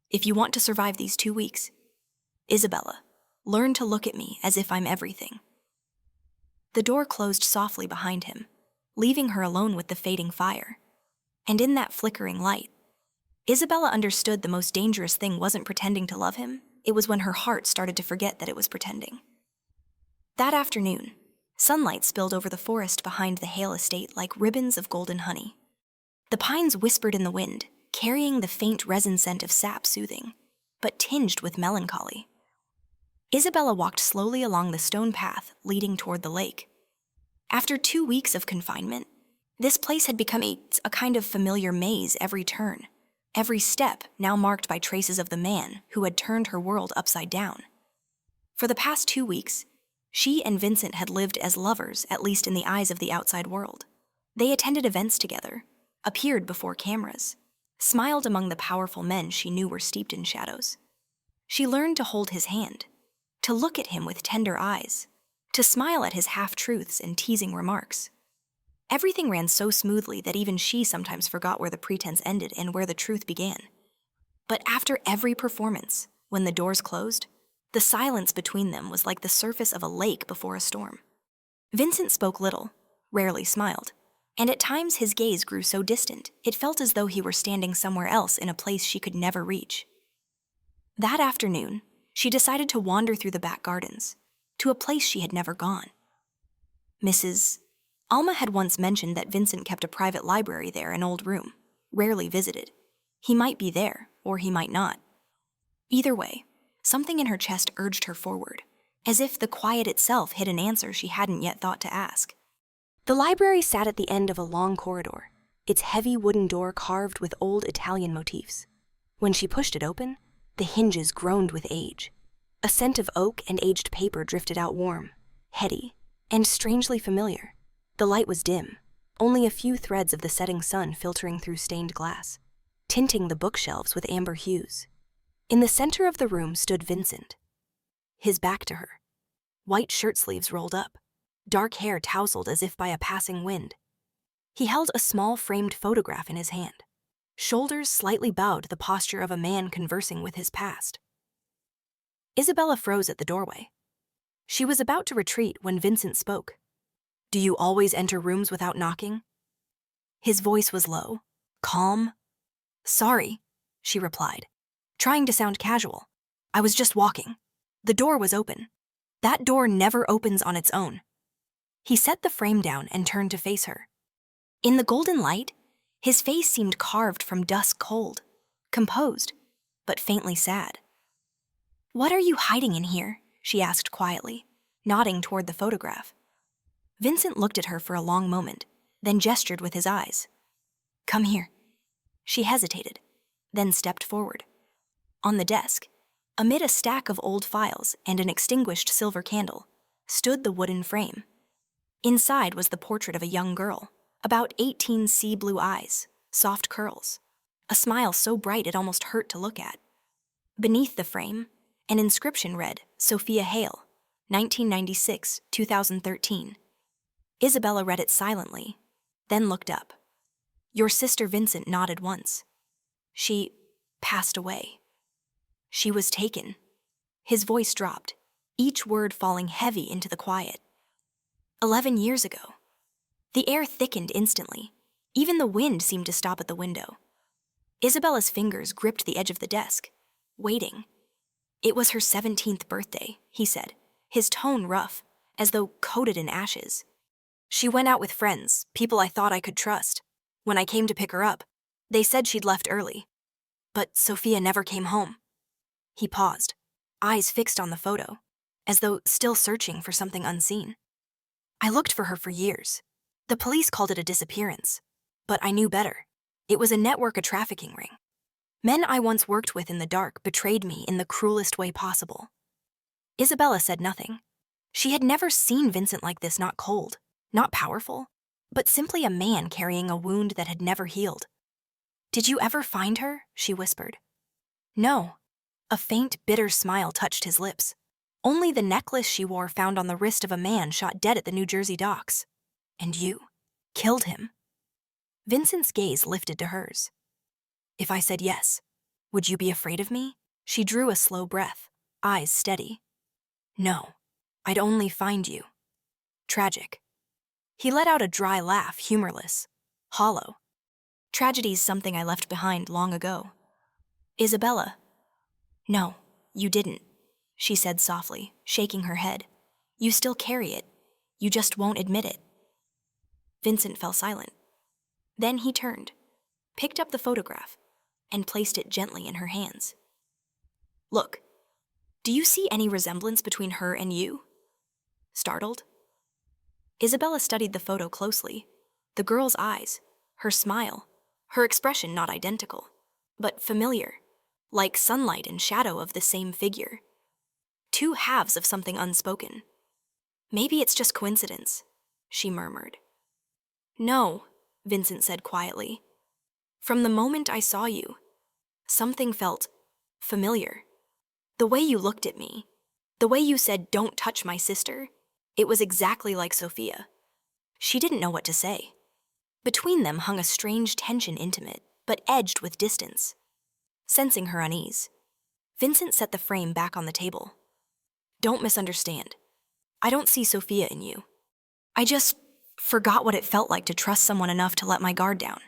If you want to survive these 2 weeks, Isabella, learn to look at me as if I'm everything." The door closed softly behind him, leaving her alone with the fading fire. And in that flickering light, Isabella understood the most dangerous thing wasn't pretending to love him, it was when her heart started to forget that it was pretending. That afternoon, sunlight spilled over the forest behind the Hale estate like ribbons of golden honey. The pines whispered in the wind, carrying the faint resin scent of sap soothing, but tinged with melancholy. Isabella walked slowly along the stone path leading toward the lake. After 2 weeks of confinement, this place had become a kind of familiar maze every turn, every step now marked by traces of the man who had turned her world upside down. For the past 2 weeks, she and Vincent had lived as lovers, at least in the eyes of the outside world. They attended events together, appeared before cameras, smiled among the powerful men she knew were steeped in shadows. She learned to hold his hand, to look at him with tender eyes, to smile at his half-truths and teasing remarks. Everything ran so smoothly that even she sometimes forgot where the pretense ended and where the truth began. But after every performance, when the doors closed, the silence between them was like the surface of a lake before a storm. Vincent spoke little, rarely smiled, and at times his gaze grew so distant, it felt as though he were standing somewhere else in a place she could never reach. That afternoon, she decided to wander through the back gardens, to a place she had never gone. Mrs. Alma had once mentioned that Vincent kept a private library there, an old room, rarely visited. He might be there, or he might not. Either way, something in her chest urged her forward, as if the quiet itself hid an answer she hadn't yet thought to ask. The library sat at the end of a long corridor, its heavy wooden door carved with old Italian motifs. When she pushed it open, the hinges groaned with age. A scent of oak and aged paper drifted out warm, heady, and strangely familiar. The light was dim, only a few threads of the setting sun filtering through stained glass, tinting the bookshelves with amber hues. In the center of the room stood Vincent, his back to her, white shirt sleeves rolled up, dark hair tousled as if by a passing wind. He held a small framed photograph in his hand, shoulders slightly bowed, the posture of a man conversing with his past. Isabella froze at the doorway. She was about to retreat when Vincent spoke. "Do you always enter rooms without knocking?" His voice was low, calm. "Sorry," she replied, trying to sound casual. "I was just walking. The door was open. That door never opens on its own." He set the frame down and turned to face her. In the golden light, his face seemed carved from dusk cold, composed, but faintly sad. "What are you hiding in here?" she asked quietly, nodding toward the photograph. Vincent looked at her for a long moment, then gestured with his eyes. "Come here." She hesitated, then stepped forward. On the desk, amid a stack of old files and an extinguished silver candle, stood the wooden frame. Inside was the portrait of a young girl, about 18, sea blue eyes, soft curls, a smile so bright it almost hurt to look at. Beneath the frame, an inscription read, "Mafia Hale, 1996-2013. Isabella read it silently, then looked up. Your sister Vincent nodded once. She passed away. She was taken. His voice dropped, each word falling heavy into the quiet. 11 years ago. The air thickened instantly. Even the wind seemed to stop at the window. Isabella's fingers gripped the edge of the desk, waiting. It was her 17th birthday, he said, his tone rough, as though coated in ashes. She went out with friends, people I thought I could trust. When I came to pick her up, they said she'd left early. But Sophia never came home. He paused, eyes fixed on the photo, as though still searching for something unseen. I looked for her for years. The police called it a disappearance, but I knew better. It was a network, a trafficking ring. Men I once worked with in the dark betrayed me in the cruelest way possible. Isabella said nothing. She had never seen Vincent like this, not cold, not powerful, but simply a man carrying a wound that had never healed. Did you ever find her? She whispered. No. A faint, bitter smile touched his lips. Only the necklace she wore found on the wrist of a man shot dead at the New Jersey docks. And you killed him. Vincent's gaze lifted to hers. If I said yes, Would you be afraid of me? She drew a slow breath, eyes steady. No, I'd only find you. Tragic. He let out a dry laugh, humorless, hollow. Tragedy's something I left behind long ago. Isabella. No, you didn't, she said softly, shaking her head. You still carry it. You just won't admit it. Vincent fell silent. Then he turned, picked up the photograph, and placed it gently in her hands. Look, do you see any resemblance between her and you? Startled? Isabella studied the photo closely. The girl's eyes, her smile, her expression not identical, but familiar, like sunlight and shadow of the same figure. Two halves of something unspoken. Maybe it's just coincidence, she murmured. No, Vincent said quietly. From the moment I saw you, something felt familiar. The way you looked at me, the way you said, "Don't touch my sister," it was exactly like Sophia. She didn't know what to say. Between them hung a strange tension, intimate, but edged with distance. Sensing her unease, Vincent set the frame back on the table. Don't misunderstand. I don't see Sophia in you. I just forgot what it felt like to trust someone enough to let my guard down.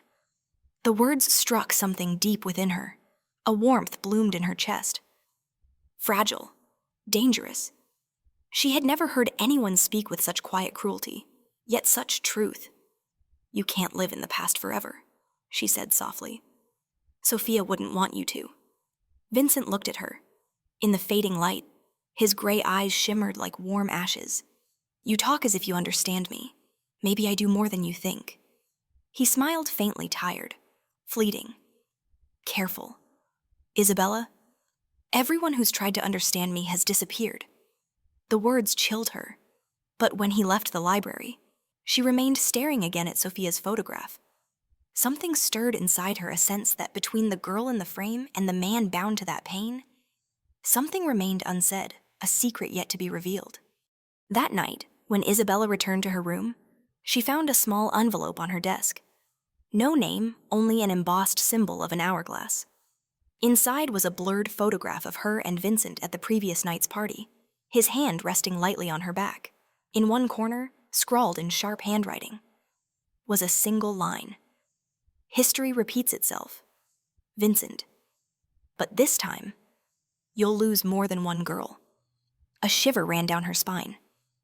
The words struck something deep within her. A warmth bloomed in her chest. Fragile, dangerous. She had never heard anyone speak with such quiet cruelty, yet such truth. You can't live in the past forever, she said softly. Sophia wouldn't want you to. Vincent looked at her. In the fading light, his gray eyes shimmered like warm ashes. You talk as if you understand me. Maybe I do more than you think. He smiled faintly, tired, fleeting. Careful. Isabella, everyone who's tried to understand me has disappeared. The words chilled her, but when he left the library, she remained staring again at Sophia's photograph. Something stirred inside her, a sense that between the girl in the frame and the man bound to that pain, something remained unsaid, a secret yet to be revealed. That night, when Isabella returned to her room, she found a small envelope on her desk. No name, only an embossed symbol of an hourglass. Inside was a blurred photograph of her and Vincent at the previous night's party, his hand resting lightly on her back. In one corner, scrawled in sharp handwriting, was a single line. History repeats itself. Vincent. But this time, you'll lose more than one girl. A shiver ran down her spine.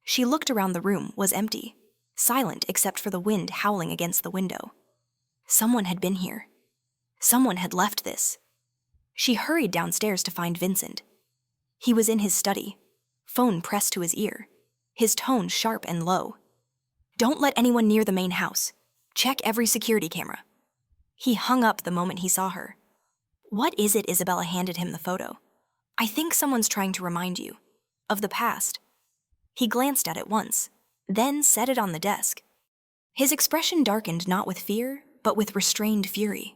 She looked around the room, was empty, silent except for the wind howling against the window. Someone had been here. Someone had left this. She hurried downstairs to find Vincent. He was in his study, phone pressed to his ear, his tone sharp and low. Don't let anyone near the main house. Check every security camera. He hung up the moment he saw her. What is it? Isabella handed him the photo. I think someone's trying to remind you of the past. He glanced at it once, then set it on the desk. His expression darkened not with fear, but with restrained fury.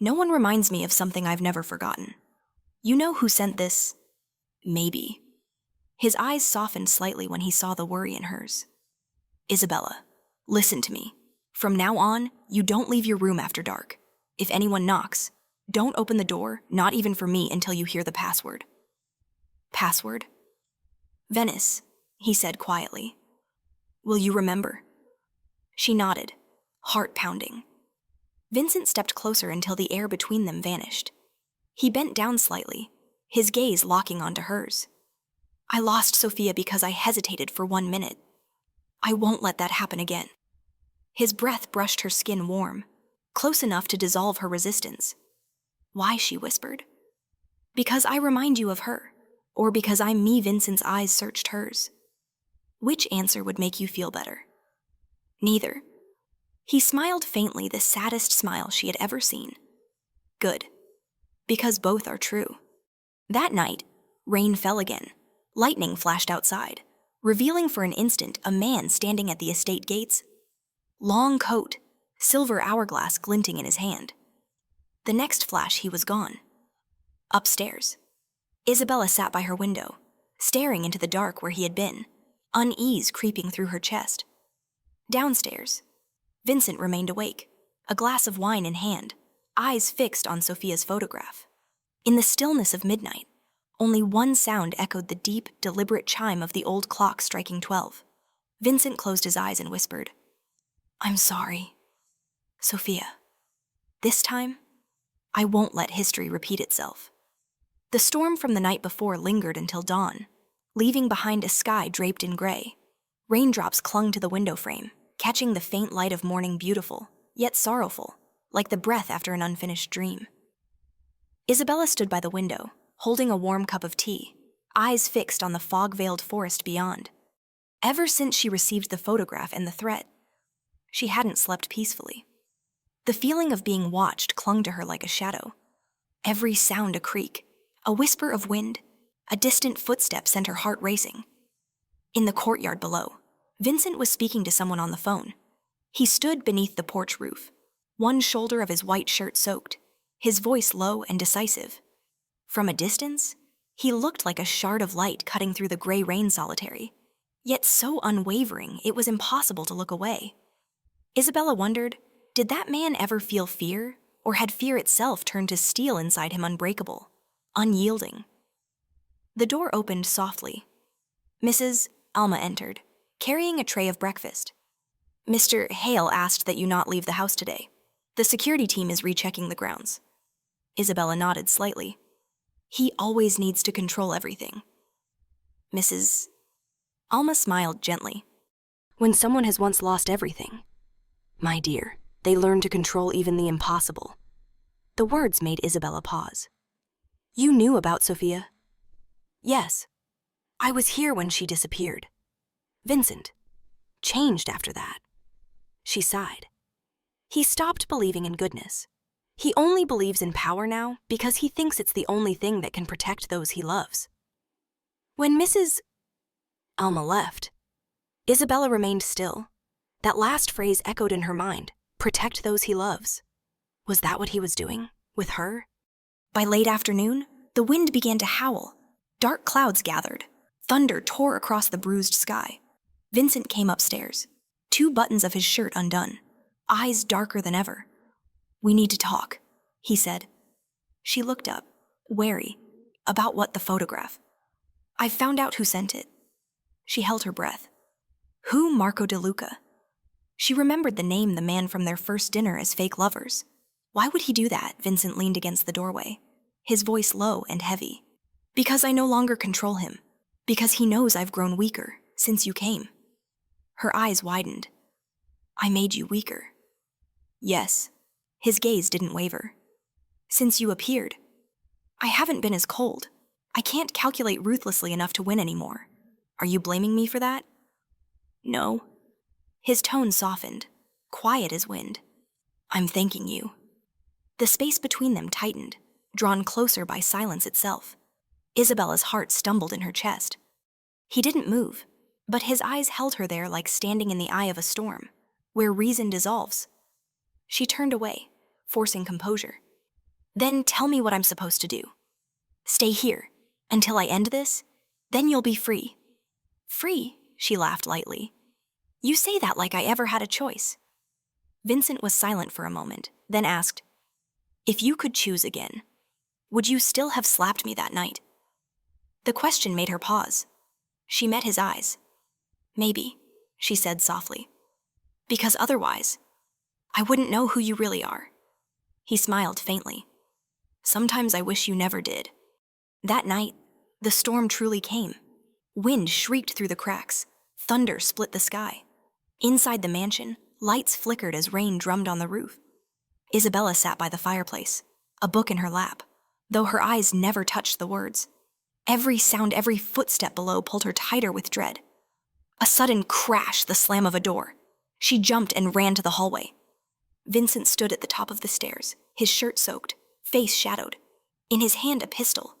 No one reminds me of something I've never forgotten. You know who sent this? Maybe. His eyes softened slightly when he saw the worry in hers. Isabella, listen to me. From now on, you don't leave your room after dark. If anyone knocks, don't open the door, not even for me, until you hear the password. Password? Venice, he said quietly. Will you remember? She nodded, heart pounding. Vincent stepped closer until the air between them vanished. He bent down slightly, his gaze locking onto hers. I lost Sophia because I hesitated for 1 minute. I won't let that happen again. His breath brushed her skin warm, close enough to dissolve her resistance. Why? She whispered. Because I remind you of her, or because I'm me? Vincent's eyes searched hers. Which answer would make you feel better? Neither. He smiled faintly, the saddest smile she had ever seen. Good. Because both are true. That night, rain fell again. Lightning flashed outside, revealing for an instant a man standing at the estate gates. Long coat, silver hourglass glinting in his hand. The next flash, he was gone. Upstairs, Isabella sat by her window, staring into the dark where he had been, unease creeping through her chest. Downstairs, Vincent remained awake, a glass of wine in hand, eyes fixed on Sophia's photograph. In the stillness of midnight, only one sound echoed the deep, deliberate chime of the old clock striking 12. Vincent closed his eyes and whispered, "I'm sorry, Sophia. This time, I won't let history repeat itself." The storm from the night before lingered until dawn, leaving behind a sky draped in gray. Raindrops clung to the window frame, catching the faint light of morning beautiful, yet sorrowful, like the breath after an unfinished dream. Isabella stood by the window, holding a warm cup of tea, eyes fixed on the fog-veiled forest beyond. Ever since she received the photograph and the threat, she hadn't slept peacefully. The feeling of being watched clung to her like a shadow. Every sound a creak, a whisper of wind, a distant footstep sent her heart racing. In the courtyard below, Vincent was speaking to someone on the phone. He stood beneath the porch roof, one shoulder of his white shirt soaked, his voice low and decisive. From a distance, he looked like a shard of light cutting through the gray rain solitary, yet so unwavering it was impossible to look away. Isabella wondered, did that man ever feel fear, or had fear itself turned to steel inside him, unbreakable, unyielding? The door opened softly. Mrs. Alma entered, carrying a tray of breakfast. "Mr. Hale asked that you not leave the house today. The security team is rechecking the grounds." Isabella nodded slightly. "He always needs to control everything." Mrs. Alma smiled gently. "When someone has once lost everything, my dear, they learn to control even the impossible." The words made Isabella pause. "You knew about Sophia?" "Yes. I was here when she disappeared. Vincent changed after that." She sighed. He stopped believing in goodness. He only believes in power now because he thinks it's the only thing that can protect those he loves. When Mrs. Alma left, Isabella remained still. That last phrase echoed in her mind, protect those he loves. Was that what he was doing, with her? By late afternoon, the wind began to howl. Dark clouds gathered. Thunder tore across the bruised sky. Vincent came upstairs, 2 buttons of his shirt undone, eyes darker than ever. "We need to talk," he said. She looked up, wary. "About what, the photograph?" "I've found out who sent it." She held her breath. Who Marco De Luca? She remembered the name, the man from their first dinner as fake lovers. Why would he do that? Vincent leaned against the doorway, his voice low and heavy. "Because I no longer control him. Because he knows I've grown weaker since you came." Her eyes widened. "I made you weaker." "Yes." His gaze didn't waver. "Since you appeared. I haven't been as cold. I can't calculate ruthlessly enough to win anymore. Are you blaming me for that?" "No." His tone softened, quiet as wind. "I'm thanking you." The space between them tightened, drawn closer by silence itself. Isabella's heart stumbled in her chest. He didn't move, but his eyes held her there like standing in the eye of a storm, where reason dissolves. She turned away, forcing composure. "Then tell me what I'm supposed to do. Stay here, until I end this, then you'll be free." "Free?" She laughed lightly. "You say that like I ever had a choice." Vincent was silent for a moment, then asked, "If you could choose again, would you still have slapped me that night?" The question made her pause. She met his eyes. "Maybe," she said softly. "Because otherwise, I wouldn't know who you really are." He smiled faintly. "Sometimes I wish you never did." That night, the storm truly came. Wind shrieked through the cracks. Thunder split the sky. Inside the mansion, lights flickered as rain drummed on the roof. Isabella sat by the fireplace, a book in her lap, though her eyes never touched the words. Every sound, every footstep below pulled her tighter with dread. A sudden crash, the slam of a door. She jumped and ran to the hallway. Vincent stood at the top of the stairs, his shirt soaked, face shadowed. In his hand, a pistol.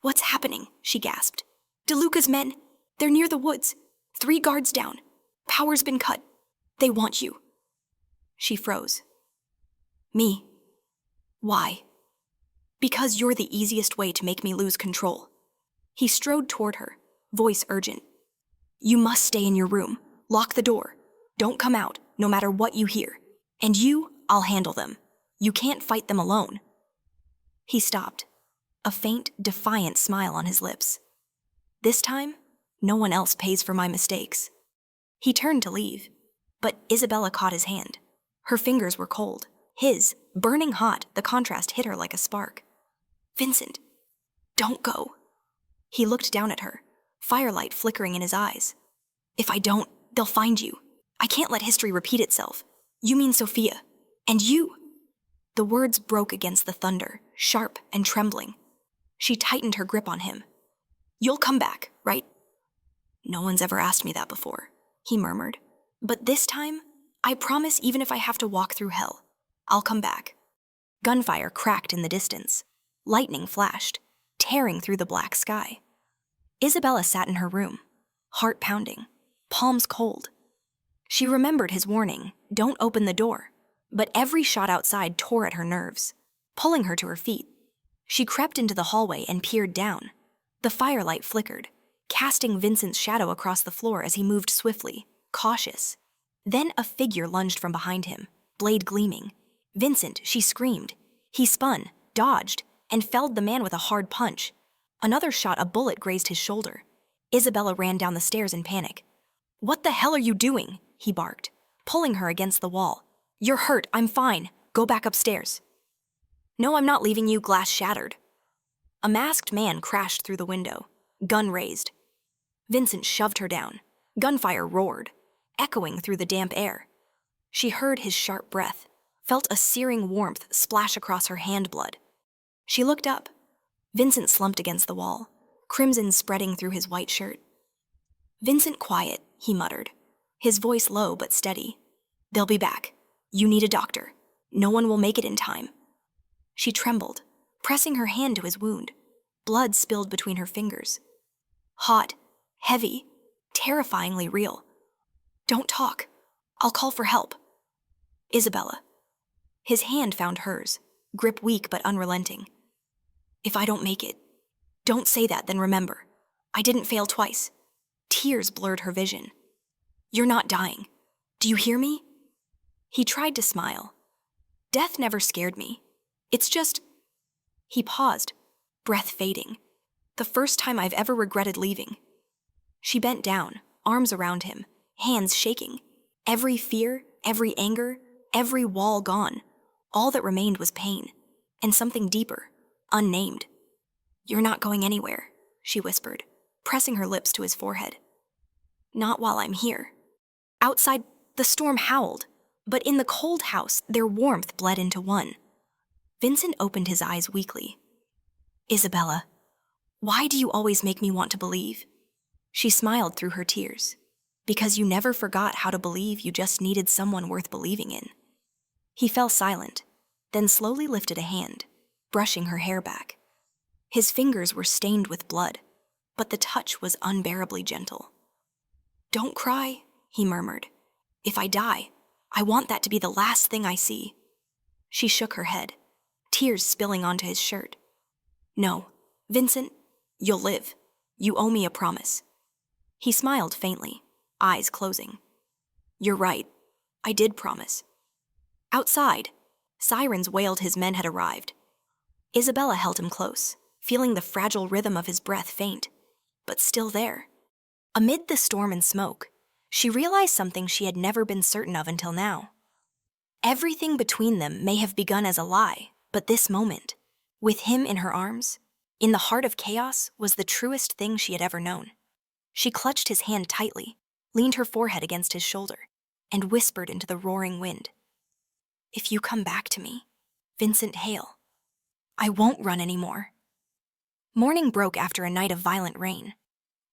"What's happening?" she gasped. "De Luca's men. They're near the woods. 3 guards down. Power's been cut. They want you." She froze. "Me? Why?" "Because you're the easiest way to make me lose control." He strode toward her, voice urgent. "You must stay in your room. Lock the door. Don't come out, no matter what you hear. And you, I'll handle them. You can't fight them alone." He stopped. a faint, defiant smile on his lips. This time, no one else pays for my mistakes. He turned to leave, but Isabella caught his hand. Her fingers were cold. His, burning hot, the contrast hit her like a spark. Vincent, don't go. He looked down at her, firelight flickering in his eyes. If I don't, they'll find you. I can't let history repeat itself. You mean Sophia. And you. The words broke against the thunder, sharp and trembling. She tightened her grip on him. You'll come back, right? No one's ever asked me that before, he murmured. But this time, I promise even if I have to walk through hell, I'll come back. Gunfire cracked in the distance. Lightning flashed, tearing through the black sky. Isabella sat in her room, heart pounding, palms cold. She remembered his warning, don't open the door, but every shot outside tore at her nerves, pulling her to her feet. She crept into the hallway and peered down. The firelight flickered, casting Vincent's shadow across the floor as he moved swiftly, cautious. Then a figure lunged from behind him, blade gleaming. Vincent, she screamed. He spun, dodged, and felled the man with a hard punch. Another shot, a bullet grazed his shoulder. Isabella ran down the stairs in panic. What the hell are you doing? He barked, pulling her against the wall. You're hurt, I'm fine. Go back upstairs. No, I'm not leaving you, glass shattered. A masked man crashed through the window, gun raised. Vincent shoved her down. Gunfire roared, echoing through the damp air. She heard his sharp breath, felt a searing warmth splash across her hand blood. She looked up. Vincent slumped against the wall, crimson spreading through his white shirt. Vincent, quiet, he muttered, his voice low but steady. They'll be back. You need a doctor. No one will make it in time. She trembled, pressing her hand to his wound. Blood spilled between her fingers. Hot, heavy, terrifyingly real. Don't talk. I'll call for help. Isabella. His hand found hers, grip weak but unrelenting. If I don't make it, don't say that, then remember. I didn't fail twice. Tears blurred her vision. You're not dying. Do you hear me? He tried to smile. Death never scared me. It's just... He paused, breath fading. The first time I've ever regretted leaving. She bent down, arms around him, hands shaking. Every fear, every anger, every wall gone. All that remained was pain, and something deeper, unnamed. You're not going anywhere, she whispered, pressing her lips to his forehead. Not while I'm here. Outside, the storm howled, but in the cold house, their warmth bled into one. Vincent opened his eyes weakly. Isabella, why do you always make me want to believe? She smiled through her tears. Because you never forgot how to believe, you just needed someone worth believing in. He fell silent, then slowly lifted a hand, brushing her hair back. His fingers were stained with blood, but the touch was unbearably gentle. Don't cry, he murmured. If I die, I want that to be the last thing I see. She shook her head, tears spilling onto his shirt. No, Vincent, you'll live. You owe me a promise. He smiled faintly, eyes closing. You're right. I did promise. Outside, sirens wailed his men had arrived. Isabella held him close, feeling the fragile rhythm of his breath faint, but still there. Amid the storm and smoke, she realized something she had never been certain of until now. Everything between them may have begun as a lie, but this moment, with him in her arms, in the heart of chaos, was the truest thing she had ever known. She clutched his hand tightly, leaned her forehead against his shoulder, and whispered into the roaring wind. If you come back to me, Vincent Hale, I won't run anymore. Morning broke after a night of violent rain.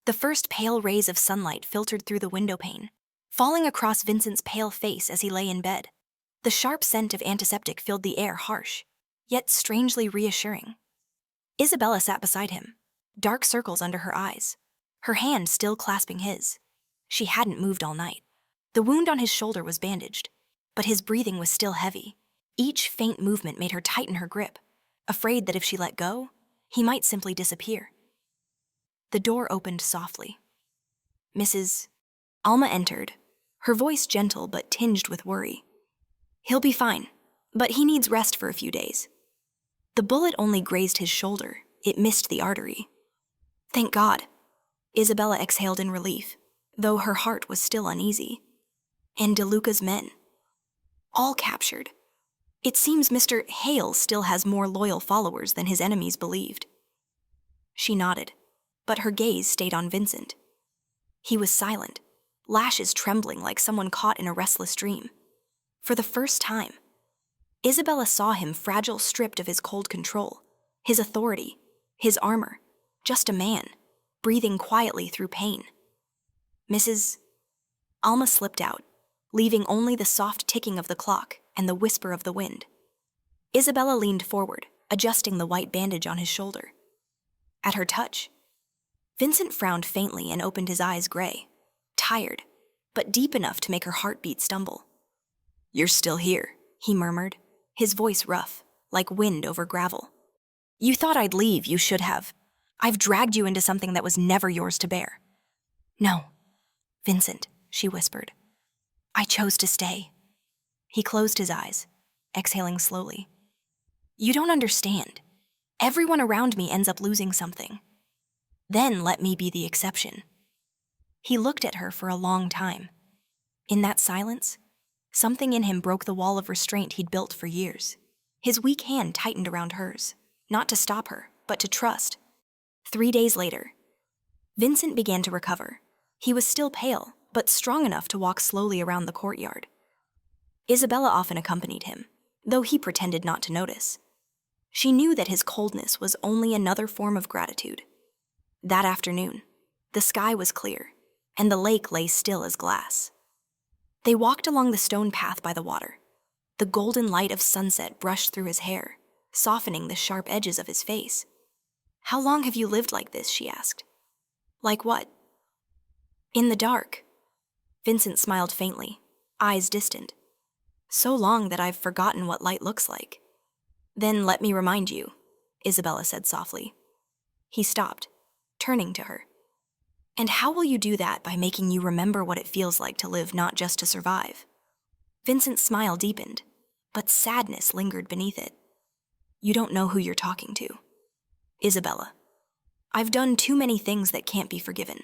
The first pale rays of sunlight filtered through the window pane, falling across Vincent's pale face as he lay in bed. The sharp scent of antiseptic filled the air harsh, yet strangely reassuring. Isabella sat beside him, dark circles under her eyes, her hand still clasping his. She hadn't moved all night. The wound on his shoulder was bandaged, but his breathing was still heavy. Each faint movement made her tighten her grip, afraid that if she let go, he might simply disappear. The door opened softly. Mrs. Alma entered, her voice gentle but tinged with worry. He'll be fine, but he needs rest for a few days. The bullet only grazed his shoulder, it missed the artery. Thank God. Isabella exhaled in relief, though her heart was still uneasy. And DeLuca's men. All captured. It seems Mr. Hale still has more loyal followers than his enemies believed. She nodded, but her gaze stayed on Vincent. He was silent, lashes trembling like someone caught in a restless dream. For the first time, Isabella saw him fragile, stripped of his cold control, his authority, his armor, just a man, breathing quietly through pain. Mrs. Alma slipped out, leaving only the soft ticking of the clock and the whisper of the wind. Isabella leaned forward, adjusting the white bandage on his shoulder. At her touch, Vincent frowned faintly and opened his eyes gray, tired, but deep enough to make her heartbeat stumble. "You're still here," he murmured, his voice rough, like wind over gravel. "You thought I'd leave, you should have. I've dragged you into something that was never yours to bear." "No, Vincent," she whispered. "I chose to stay." He closed his eyes, exhaling slowly. "You don't understand. Everyone around me ends up losing something. Then let me be the exception." He looked at her for a long time. In that silence, something in him broke the wall of restraint he'd built for years. His weak hand tightened around hers, not to stop her, but to trust. 3 days later, Vincent began to recover. He was still pale, but strong enough to walk slowly around the courtyard. Isabella often accompanied him, though he pretended not to notice. She knew that his coldness was only another form of gratitude. That afternoon, the sky was clear, and the lake lay still as glass. They walked along the stone path by the water. The golden light of sunset brushed through his hair, softening the sharp edges of his face. "How long have you lived like this?" she asked. "Like what?" "In the dark." Vincent smiled faintly, eyes distant. "So long that I've forgotten what light looks like." "Then let me remind you," Isabella said softly. He stopped, turning to her. "And how will you do that by making you remember what it feels like to live, not just to survive?" Vincent's smile deepened, but sadness lingered beneath it. "You don't know who you're talking to, Isabella. I've done too many things that can't be forgiven."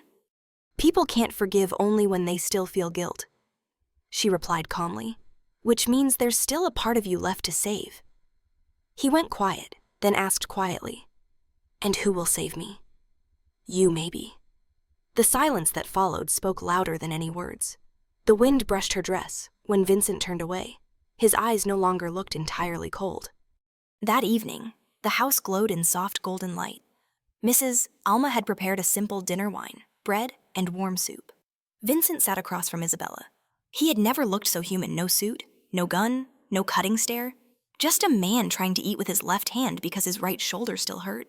"People can't forgive only when they still feel guilt," she replied calmly, "which means there's still a part of you left to save." He went quiet, then asked quietly, "And who will save me?" "You, maybe." The silence that followed spoke louder than any words. The wind brushed her dress when Vincent turned away. His eyes no longer looked entirely cold. That evening, the house glowed in soft golden light. Mrs. Alma had prepared a simple dinner wine, bread, and warm soup. Vincent sat across from Isabella. He had never looked so human. No suit, no gun, no cutting stare. Just a man trying to eat with his left hand because his right shoulder still hurt.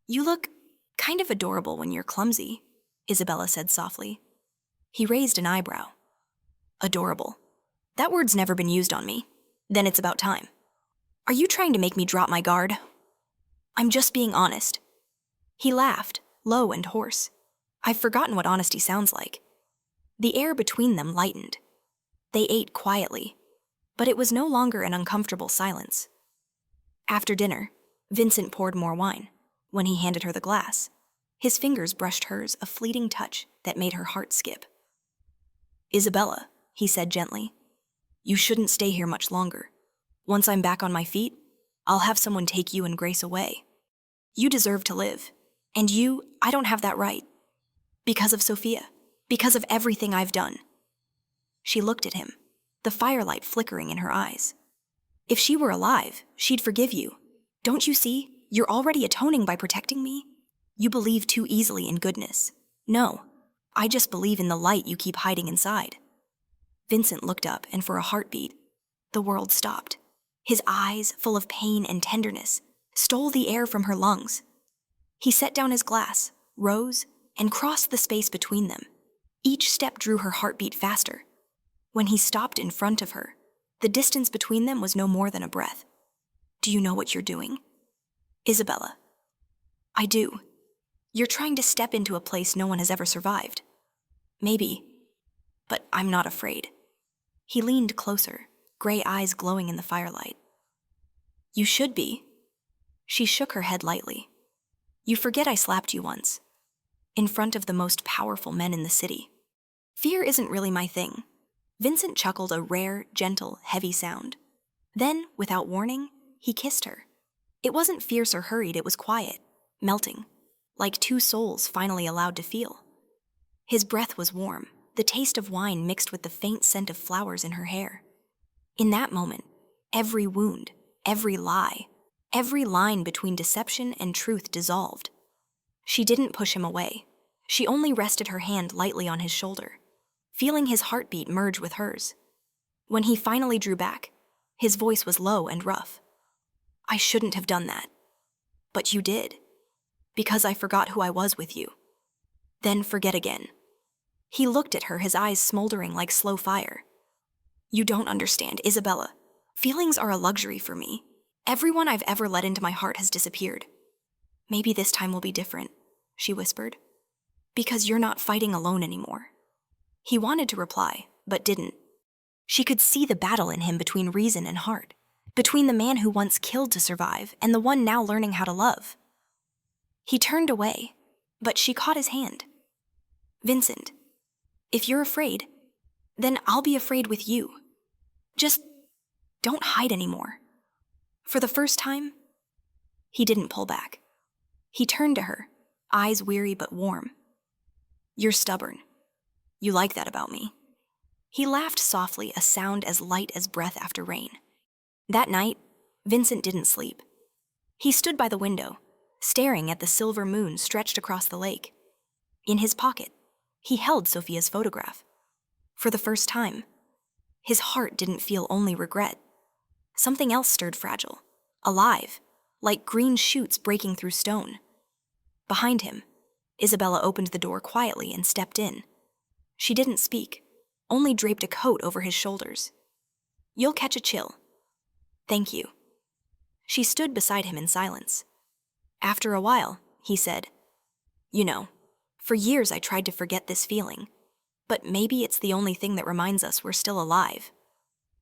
"You look kind of adorable when you're clumsy," Isabella said softly. He raised an eyebrow. "Adorable. That word's never been used on me. Then it's about time. Are you trying to make me drop my guard?" "I'm just being honest." He laughed, low and hoarse. I've forgotten what honesty sounds like. The air between them lightened. They ate quietly, but it was no longer an uncomfortable silence. After dinner, Vincent poured more wine. When he handed her the glass, his fingers brushed hers, a fleeting touch that made her heart skip. "Isabella," he said gently, "you shouldn't stay here much longer. Once I'm back on my feet, I'll have someone take you and Grace away. You deserve to live, and I don't have that right. Because of Sophia, because of everything I've done." She looked at him, the firelight flickering in her eyes. "If she were alive, she'd forgive you. Don't you see? You're already atoning by protecting me. You believe too easily in goodness. No, I just believe in the light you keep hiding inside." Vincent looked up, and for a heartbeat, the world stopped. His eyes, full of pain and tenderness, stole the air from her lungs. He set down his glass, rose, and crossed the space between them. Each step drew her heartbeat faster. When he stopped in front of her, the distance between them was no more than a breath. "Do you know what you're doing?" "Isabella." "I do. You're trying to step into a place no one has ever survived." "Maybe, but I'm not afraid." He leaned closer, gray eyes glowing in the firelight. "You should be." She shook her head lightly. You forget I slapped you once, in front of the most powerful men in the city. Fear isn't really my thing. Vincent chuckled a rare, gentle, heavy sound. Then, without warning, he kissed her. It wasn't fierce or hurried, it was quiet, melting, like two souls finally allowed to feel. His breath was warm, the taste of wine mixed with the faint scent of flowers in her hair. In that moment, every wound, every lie, every line between deception and truth dissolved. She didn't push him away. She only rested her hand lightly on his shoulder, feeling his heartbeat merge with hers. When he finally drew back, his voice was low and rough. I shouldn't have done that. But you did. Because I forgot who I was with you. Then forget again. He looked at her, his eyes smoldering like slow fire. You don't understand, Isabella. Feelings are a luxury for me. Everyone I've ever let into my heart has disappeared. Maybe this time will be different, she whispered. Because you're not fighting alone anymore. He wanted to reply, but didn't. She could see the battle in him between reason and heart, between the man who once killed to survive and the one now learning how to love. He turned away, but she caught his hand. Vincent, if you're afraid, then I'll be afraid with you. Just don't hide anymore. For the first time, he didn't pull back. He turned to her, eyes weary but warm. You're stubborn. You like that about me. He laughed softly, a sound as light as breath after rain. That night, Vincent didn't sleep. He stood by the window, staring at the silver moon stretched across the lake. In his pocket, he held Sophia's photograph. For the first time, his heart didn't feel only regret. Something else stirred fragile, alive, like green shoots breaking through stone. Behind him, Isabella opened the door quietly and stepped in. She didn't speak, only draped a coat over his shoulders. You'll catch a chill. Thank you. She stood beside him in silence. After a while, he said, You know, for years I tried to forget this feeling, but maybe it's the only thing that reminds us we're still alive.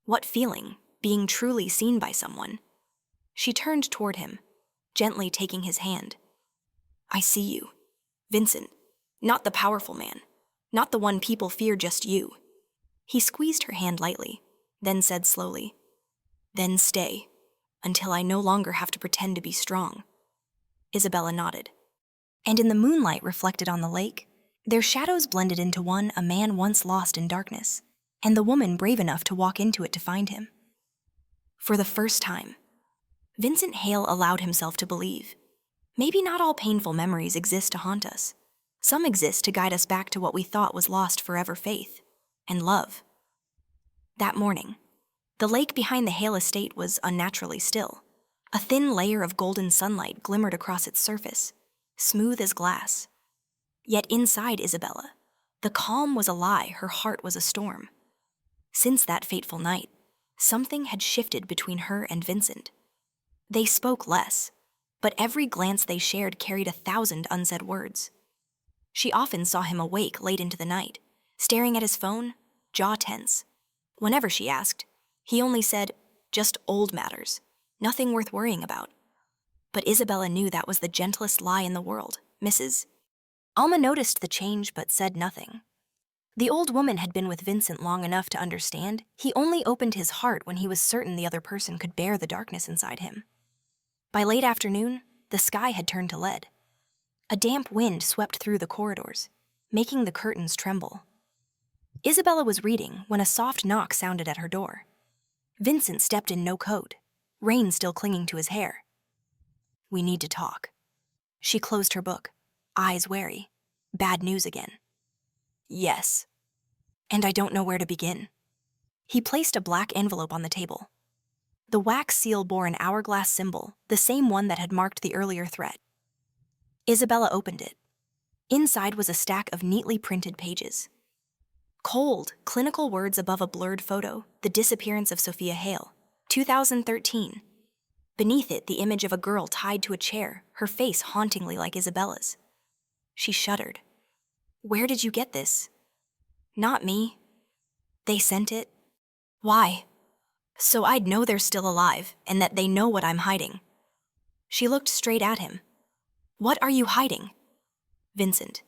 What feeling? Being truly seen by someone. She turned toward him, gently taking his hand. I see you, Vincent, not the powerful man, not the one people fear, just you. He squeezed her hand lightly, then said slowly, Then stay, until I no longer have to pretend to be strong. Isabella nodded. And in the moonlight reflected on the lake, their shadows blended into one, a man once lost in darkness, and the woman brave enough to walk into it to find him. For the first time, Vincent Hale allowed himself to believe. Maybe not all painful memories exist to haunt us. Some exist to guide us back to what we thought was lost forever: faith and love. That morning, the lake behind the Hale estate was unnaturally still. A thin layer of golden sunlight glimmered across its surface, smooth as glass. Yet inside Isabella, the calm was a lie, her heart was a storm. Since that fateful night, something had shifted between her and Vincent. They spoke less, but every glance they shared carried 1,000 unsaid words. She often saw him awake late into the night, staring at his phone, jaw tense. Whenever she asked, he only said, just old matters, nothing worth worrying about. But Isabella knew that was the gentlest lie in the world, Mrs. Alma noticed the change but said nothing. The old woman had been with Vincent long enough to understand he only opened his heart when he was certain the other person could bear the darkness inside him. By late afternoon, the sky had turned to lead. A damp wind swept through the corridors, making the curtains tremble. Isabella was reading when a soft knock sounded at her door. Vincent stepped in no coat, rain still clinging to his hair. We need to talk. She closed her book, eyes wary. Bad news again. Yes. And I don't know where to begin. He placed a black envelope on the table. The wax seal bore an hourglass symbol, the same one that had marked the earlier threat. Isabella opened it. Inside was a stack of neatly printed pages. Cold, clinical words above a blurred photo, the disappearance of Sophia Hale, 2013. Beneath it, the image of a girl tied to a chair, her face hauntingly like Isabella's. She shuddered. Where did you get this? Not me. They sent it. Why? So I'd know they're still alive, and that they know what I'm hiding. She looked straight at him. What are you hiding? Vincent.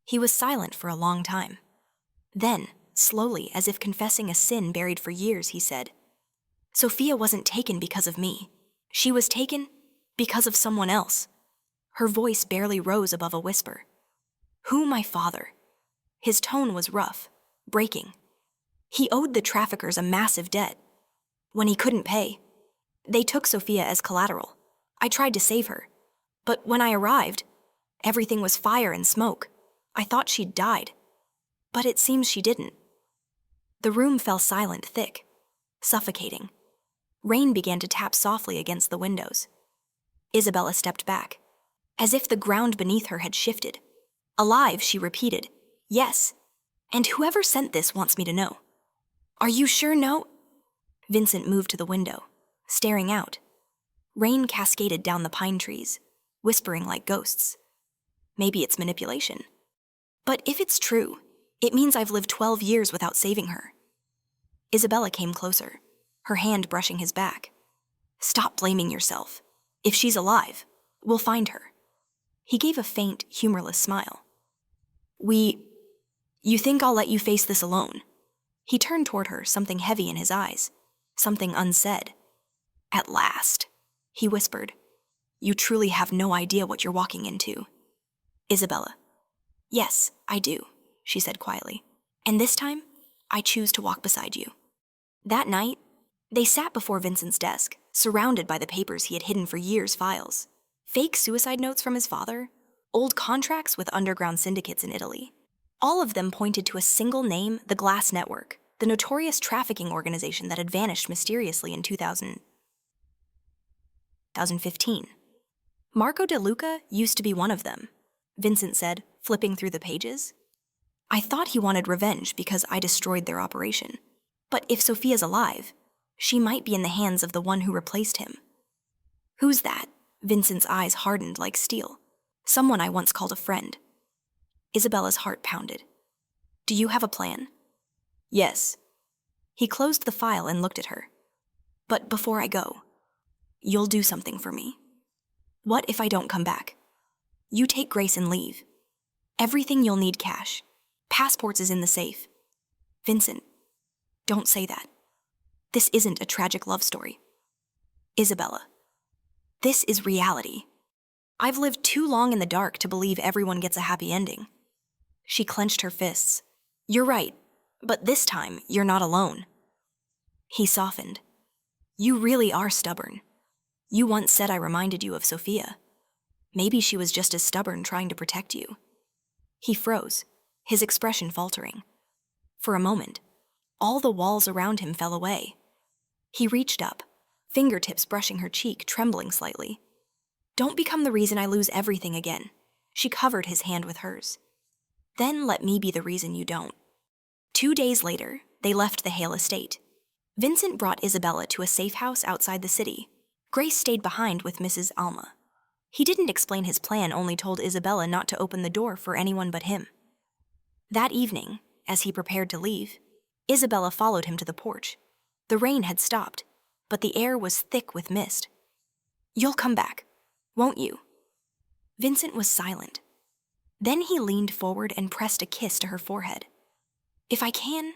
He was silent for a long time. Then, slowly, as if confessing a sin buried for years, he said, Sophia wasn't taken because of me. She was taken because of someone else. Her voice barely rose above a whisper. Who, my father? His tone was rough, breaking. He owed the traffickers a massive debt. When he couldn't pay, they took Sophia as collateral. I tried to save her. But when I arrived, everything was fire and smoke. I thought she'd died. But it seems she didn't. The room fell silent, thick, suffocating. Rain began to tap softly against the windows. Isabella stepped back, as if the ground beneath her had shifted. Alive, she repeated, Yes, and whoever sent this wants me to know. Are you sure no? Vincent moved to the window, staring out. Rain cascaded down the pine trees, whispering like ghosts. Maybe it's manipulation. But if it's true, it means I've lived 12 years without saving her. Isabella came closer, her hand brushing his back. Stop blaming yourself. If she's alive, we'll find her. He gave a faint, humorless smile. You think I'll let you face this alone? He turned toward her, something heavy in his eyes, something unsaid. At last, he whispered. You truly have no idea what you're walking into. Isabella. Yes, I do, she said quietly. And this time, I choose to walk beside you. That night, they sat before Vincent's desk, surrounded by the papers he had hidden for years' files. Fake suicide notes from his father, old contracts with underground syndicates in Italy. All of them pointed to a single name, the Glass Network, the notorious trafficking organization that had vanished mysteriously in 2015. Marco De Luca used to be one of them, Vincent said, flipping through the pages. I thought he wanted revenge because I destroyed their operation. But if Sophia's alive, she might be in the hands of the one who replaced him. Who's that? Vincent's eyes hardened like steel. Someone I once called a friend. Isabella's heart pounded. Do you have a plan? Yes. He closed the file and looked at her. But before I go, you'll do something for me. What if I don't come back? You take Grace and leave. Everything you'll need cash. Passports is in the safe. Vincent, don't say that. This isn't a tragic love story. Isabella, this is reality. I've lived too long in the dark to believe everyone gets a happy ending. She clenched her fists. You're right, but this time you're not alone. He softened. You really are stubborn. You once said I reminded you of Sophia. Maybe she was just as stubborn trying to protect you. He froze, his expression faltering. For a moment, all the walls around him fell away. He reached up, fingertips brushing her cheek, trembling slightly. Don't become the reason I lose everything again. She covered his hand with hers. Then let me be the reason you don't. 2 days later, they left the Hale estate. Vincent brought Isabella to a safe house outside the city. Grace stayed behind with Mrs. Alma. He didn't explain his plan, only told Isabella not to open the door for anyone but him. That evening, as he prepared to leave, Isabella followed him to the porch. The rain had stopped, but the air was thick with mist. You'll come back, won't you? Vincent was silent. Then he leaned forward and pressed a kiss to her forehead. If I can...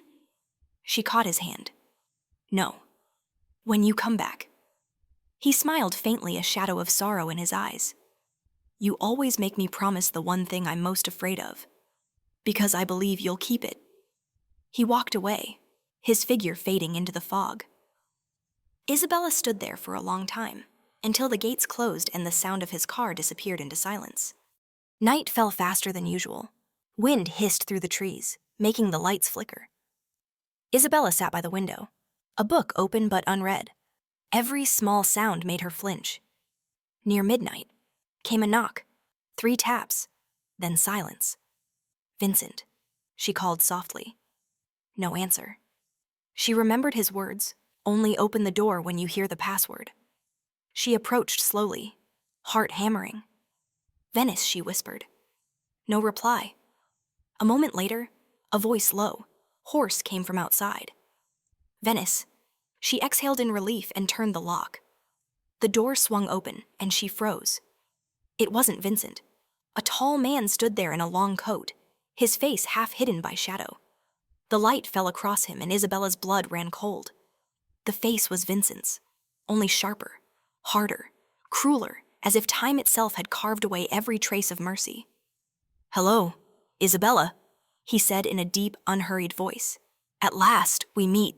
She caught his hand. No. When you come back. He smiled faintly, a shadow of sorrow in his eyes. You always make me promise the one thing I'm most afraid of, because I believe you'll keep it. He walked away, his figure fading into the fog. Isabella stood there for a long time, until the gates closed and the sound of his car disappeared into silence. Night fell faster than usual. Wind hissed through the trees, making the lights flicker. Isabella sat by the window, a book open but unread. Every small sound made her flinch. Near midnight, came a knock, 3 taps, then silence. Vincent, she called softly. No answer. She remembered his words, only open the door when you hear the password. She approached slowly, heart hammering. Venice, she whispered. No reply. A moment later, a voice low, hoarse, came from outside. Venice. She exhaled in relief and turned the lock. The door swung open, and she froze. It wasn't Vincent. A tall man stood there in a long coat, his face half hidden by shadow. The light fell across him and Isabella's blood ran cold. The face was Vincent's, only sharper, harder, crueler, as if time itself had carved away every trace of mercy. "Hello, Isabella," he said in a deep, unhurried voice. "At last, we meet."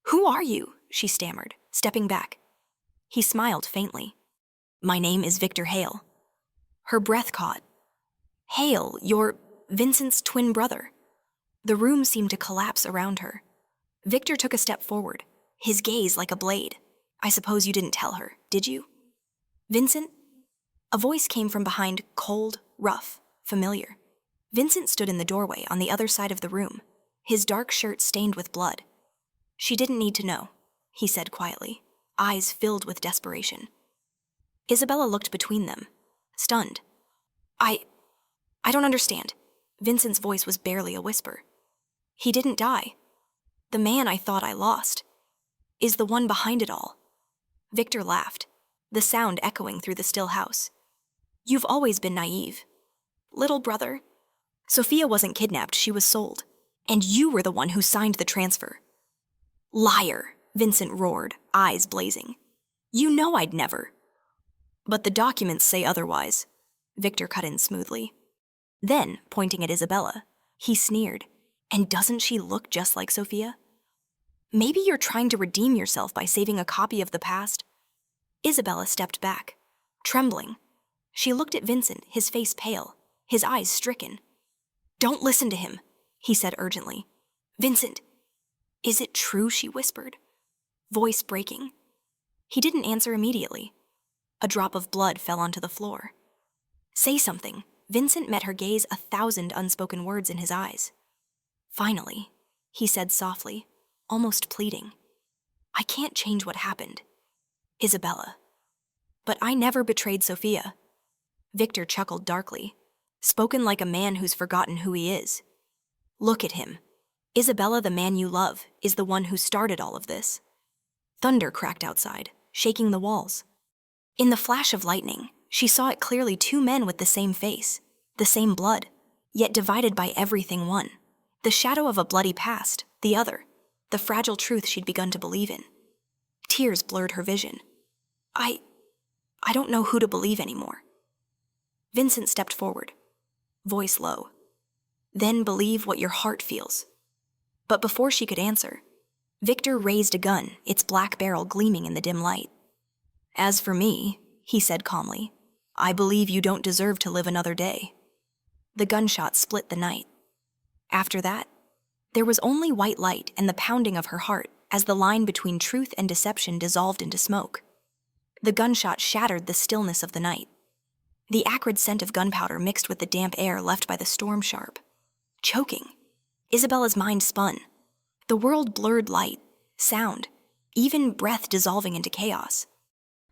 "Who are you?" she stammered, stepping back. He smiled faintly. "My name is Victor Hale." Her breath caught. "Hale, you're Vincent's twin brother." The room seemed to collapse around her. Victor took a step forward, his gaze like a blade. "I suppose you didn't tell her, did you?" "Vincent?" A voice came from behind, cold, rough, familiar. Vincent stood in the doorway on the other side of the room, his dark shirt stained with blood. "She didn't need to know," he said quietly, eyes filled with desperation. Isabella looked between them, stunned. I don't understand." Vincent's voice was barely a whisper. "He didn't die. The man I thought I lost is the one behind it all." Victor laughed, the sound echoing through the still house. "You've always been naive. Little brother, Sophia wasn't kidnapped, she was sold. And you were the one who signed the transfer." "Liar," Vincent roared, eyes blazing. "You know I'd never." "But the documents say otherwise," Victor cut in smoothly. Then, pointing at Isabella, he sneered, "And doesn't she look just like Sophia? Maybe you're trying to redeem yourself by saving a copy of the past." Isabella stepped back, trembling. She looked at Vincent, his face pale, his eyes stricken. "Don't listen to him," he said urgently. "Vincent, is it true?" she whispered, voice breaking. He didn't answer immediately. A drop of blood fell onto the floor. "Say something." Vincent met her gaze, 1,000 unspoken words in his eyes. "Finally," he said softly, almost pleading. "I can't change what happened, Isabella. But I never betrayed Sophia." Victor chuckled darkly, spoken like a man who's forgotten who he is. "Look at him. Isabella, the man you love, is the one who started all of this." Thunder cracked outside, shaking the walls. In the flash of lightning, she saw it clearly, 2 men with the same face, the same blood, yet divided by everything one. The shadow of a bloody past, the other, the fragile truth she'd begun to believe in. Tears blurred her vision. I don't know who to believe anymore." Vincent stepped forward, voice low. "Then believe what your heart feels." But before she could answer, Victor raised a gun, its black barrel gleaming in the dim light. "As for me," he said calmly, "I believe you don't deserve to live another day." The gunshot split the night. After that, there was only white light and the pounding of her heart as the line between truth and deception dissolved into smoke. The gunshot shattered the stillness of the night. The acrid scent of gunpowder mixed with the damp air left by the storm sharp. Choking. Isabella's mind spun. The world blurred, light, sound, even breath dissolving into chaos.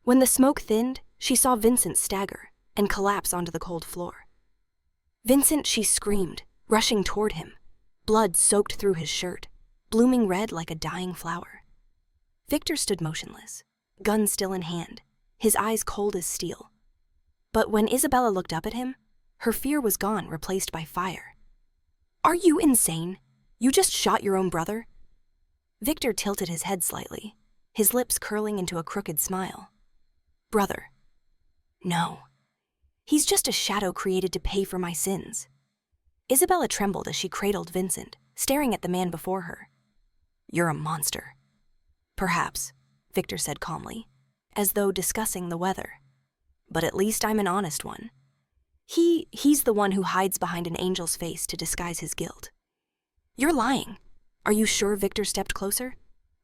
When the smoke thinned, she saw Vincent stagger and collapse onto the cold floor. "Vincent," she screamed, rushing toward him, blood soaked through his shirt, blooming red like a dying flower. Victor stood motionless, gun still in hand, his eyes cold as steel. But when Isabella looked up at him, her fear was gone, replaced by fire. "Are you insane? You just shot your own brother?" Victor tilted his head slightly, his lips curling into a crooked smile. "Brother? No. He's just a shadow created to pay for my sins." Isabella trembled as she cradled Vincent, staring at the man before her. "You're a monster." "Perhaps," Victor said calmly, as though discussing the weather. "But at least I'm an honest one. He's the one who hides behind an angel's face to disguise his guilt." "You're lying." "Are you sure?" Victor stepped closer,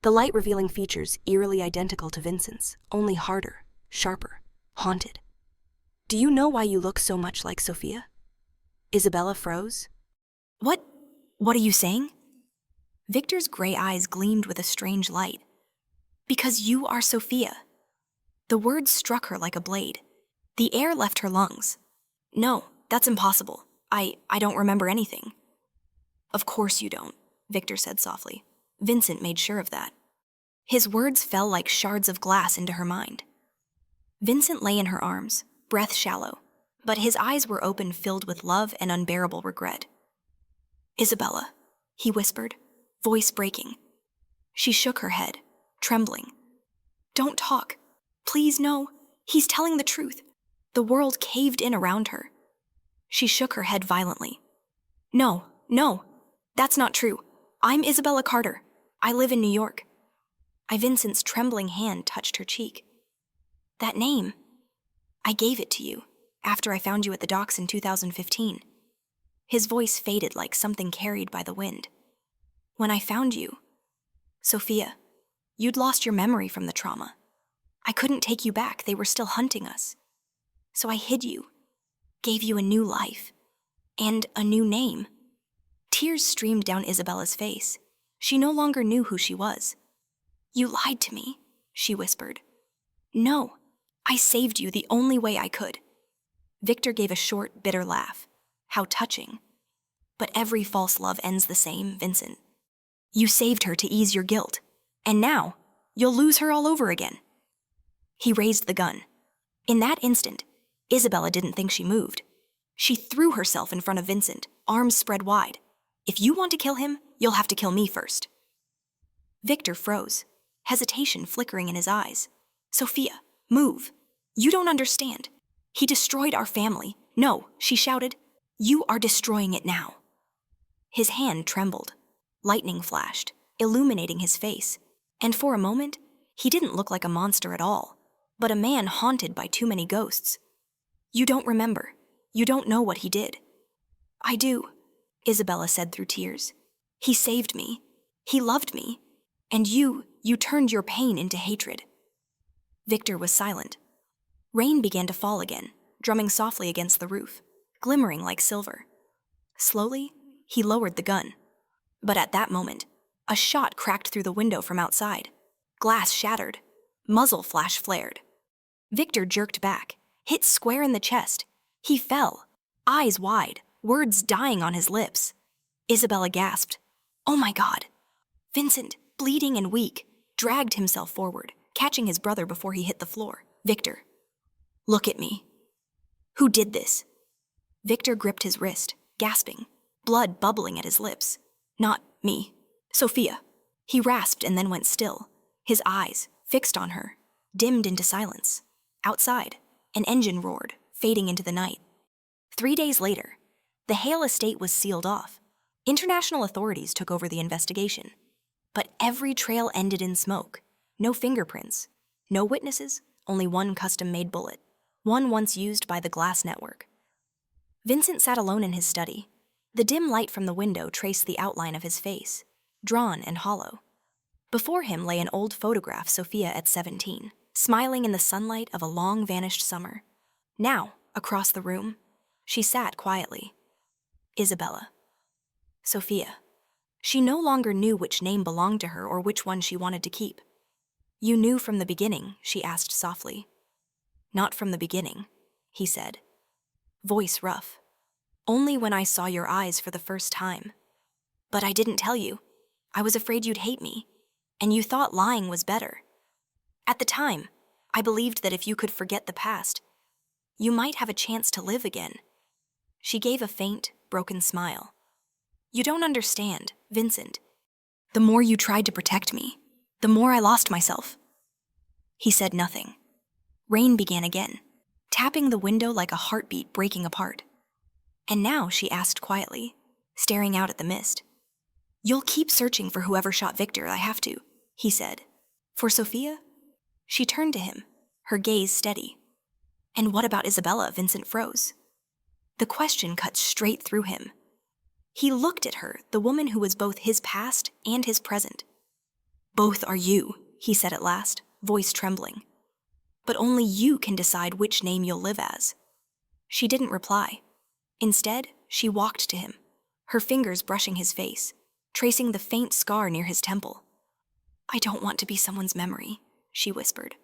the light revealing features eerily identical to Vincent's, only harder, sharper, haunted. "Do you know why you look so much like Sophia?" Isabella froze. What are you saying?" Victor's gray eyes gleamed with a strange light. "Because you are Sophia." The words struck her like a blade. The air left her lungs. "No, that's impossible. I don't remember anything." "Of course you don't," Victor said softly. Vincent made sure of that. His words fell like shards of glass into her mind. Vincent lay in her arms, breath shallow, but his eyes were open, filled with love and unbearable regret. "Isabella," he whispered, voice breaking. She shook her head, trembling. "Don't talk. Please, no. He's telling the truth." The world caved in around her. She shook her head violently. "No, no, that's not true. I'm Isabella Carter. I live in New York." Vincent's trembling hand touched her cheek. "That name, I gave it to you after I found you at the docks in 2015. His voice faded like something carried by the wind. "When I found you, Sophia, you'd lost your memory from the trauma. I couldn't take you back. They were still hunting us. So I hid you, gave you a new life, and a new name." Tears streamed down Isabella's face. She no longer knew who she was. "You lied to me," she whispered. "No, I saved you the only way I could." Victor gave a short, bitter laugh. How touching. "But every false love ends the same, Vincent. You saved her to ease your guilt, and now you'll lose her all over again." He raised the gun. In that instant, Isabella didn't think she moved. She threw herself in front of Vincent, arms spread wide. "If you want to kill him, you'll have to kill me first." Victor froze, hesitation flickering in his eyes. "Sophia, move. You don't understand. He destroyed our family. No," she shouted. "You are destroying it now." His hand trembled. Lightning flashed, illuminating his face, and for a moment, he didn't look like a monster at all, but a man haunted by too many ghosts. "You don't remember. You don't know what he did." "I do," Isabella said through tears. "He saved me. He loved me. And you turned your pain into hatred." Victor was silent. Rain began to fall again, drumming softly against the roof, glimmering like silver. Slowly, he lowered the gun. But at that moment, a shot cracked through the window from outside. Glass shattered. Muzzle flash flared. Victor jerked back, hit square in the chest. He fell, eyes wide, words dying on his lips. Isabella gasped. "Oh my God!" Vincent, bleeding and weak, dragged himself forward, catching his brother before he hit the floor. "Victor, look at me." "Who did this?" Victor gripped his wrist, gasping, blood bubbling at his lips. "Not me. Sophia." He rasped and then went still, his eyes, fixed on her, dimmed into silence. Outside, an engine roared, fading into the night. 3 days later, the Hale estate was sealed off. International authorities took over the investigation. But every trail ended in smoke. No fingerprints, no witnesses, only one custom-made bullet, one once used by the Glass Network. Vincent sat alone in his study. The dim light from the window traced the outline of his face, drawn and hollow. Before him lay an old photograph, Sophia at 17, smiling in the sunlight of a long-vanished summer. Now, across the room, she sat quietly. Isabella. Sophia. She no longer knew which name belonged to her or which one she wanted to keep. "You knew from the beginning?" she asked softly. "Not from the beginning," he said. Voice rough. "Only when I saw your eyes for the first time. But I didn't tell you. I was afraid you'd hate me, and you thought lying was better. At the time, I believed that if you could forget the past, you might have a chance to live again." She gave a faint, broken smile. "You don't understand, Vincent. The more you tried to protect me, the more I lost myself." He said nothing. Rain began again, tapping the window like a heartbeat breaking apart. And now she asked quietly, staring out at the mist. "You'll keep searching for whoever shot Victor, I have to," he said. "For Sophia?" She turned to him, her gaze steady. "And what about Isabella?" Vincent froze. The question cut straight through him. He looked at her, the woman who was both his past and his present. "Both are you," he said at last, voice trembling. "But only you can decide which name you'll live as." She didn't reply. Instead, she walked to him, her fingers brushing his face, tracing the faint scar near his temple. "I don't want to be someone's memory," she whispered.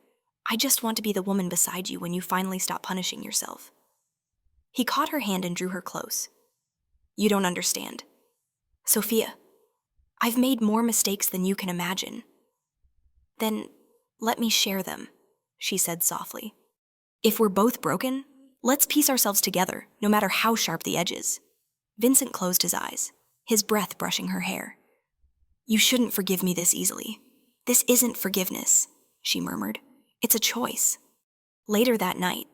"I just want to be the woman beside you when you finally stop punishing yourself." He caught her hand and drew her close. "You don't understand. Sophia, I've made more mistakes than you can imagine." "Then let me share them," she said softly. "If we're both broken, Let's piece ourselves together, no matter how sharp the edges. Vincent closed his eyes, his breath brushing her hair. You shouldn't forgive me this easily. This isn't forgiveness, she murmured. It's a choice. Later that night,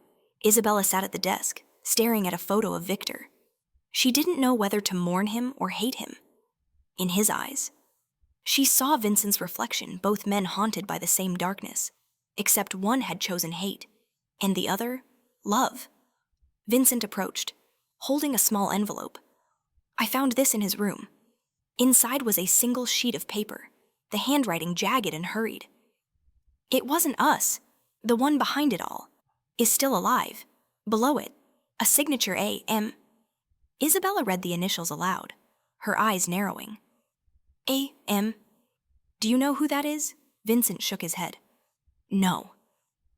Isabella sat at the desk, staring at a photo of Victor. She didn't know whether to mourn him or hate him. In his eyes, she saw Vincent's reflection, both men haunted by the same darkness, except one had chosen hate, and the other, love. Vincent approached, holding a small envelope. I found this in his room. Inside was a single sheet of paper, the handwriting jagged and hurried. It wasn't us. The one behind it all is still alive. Below it, a signature A.M. Isabella read the initials aloud, her eyes narrowing. A.M. Do you know who that is? Vincent shook his head. No.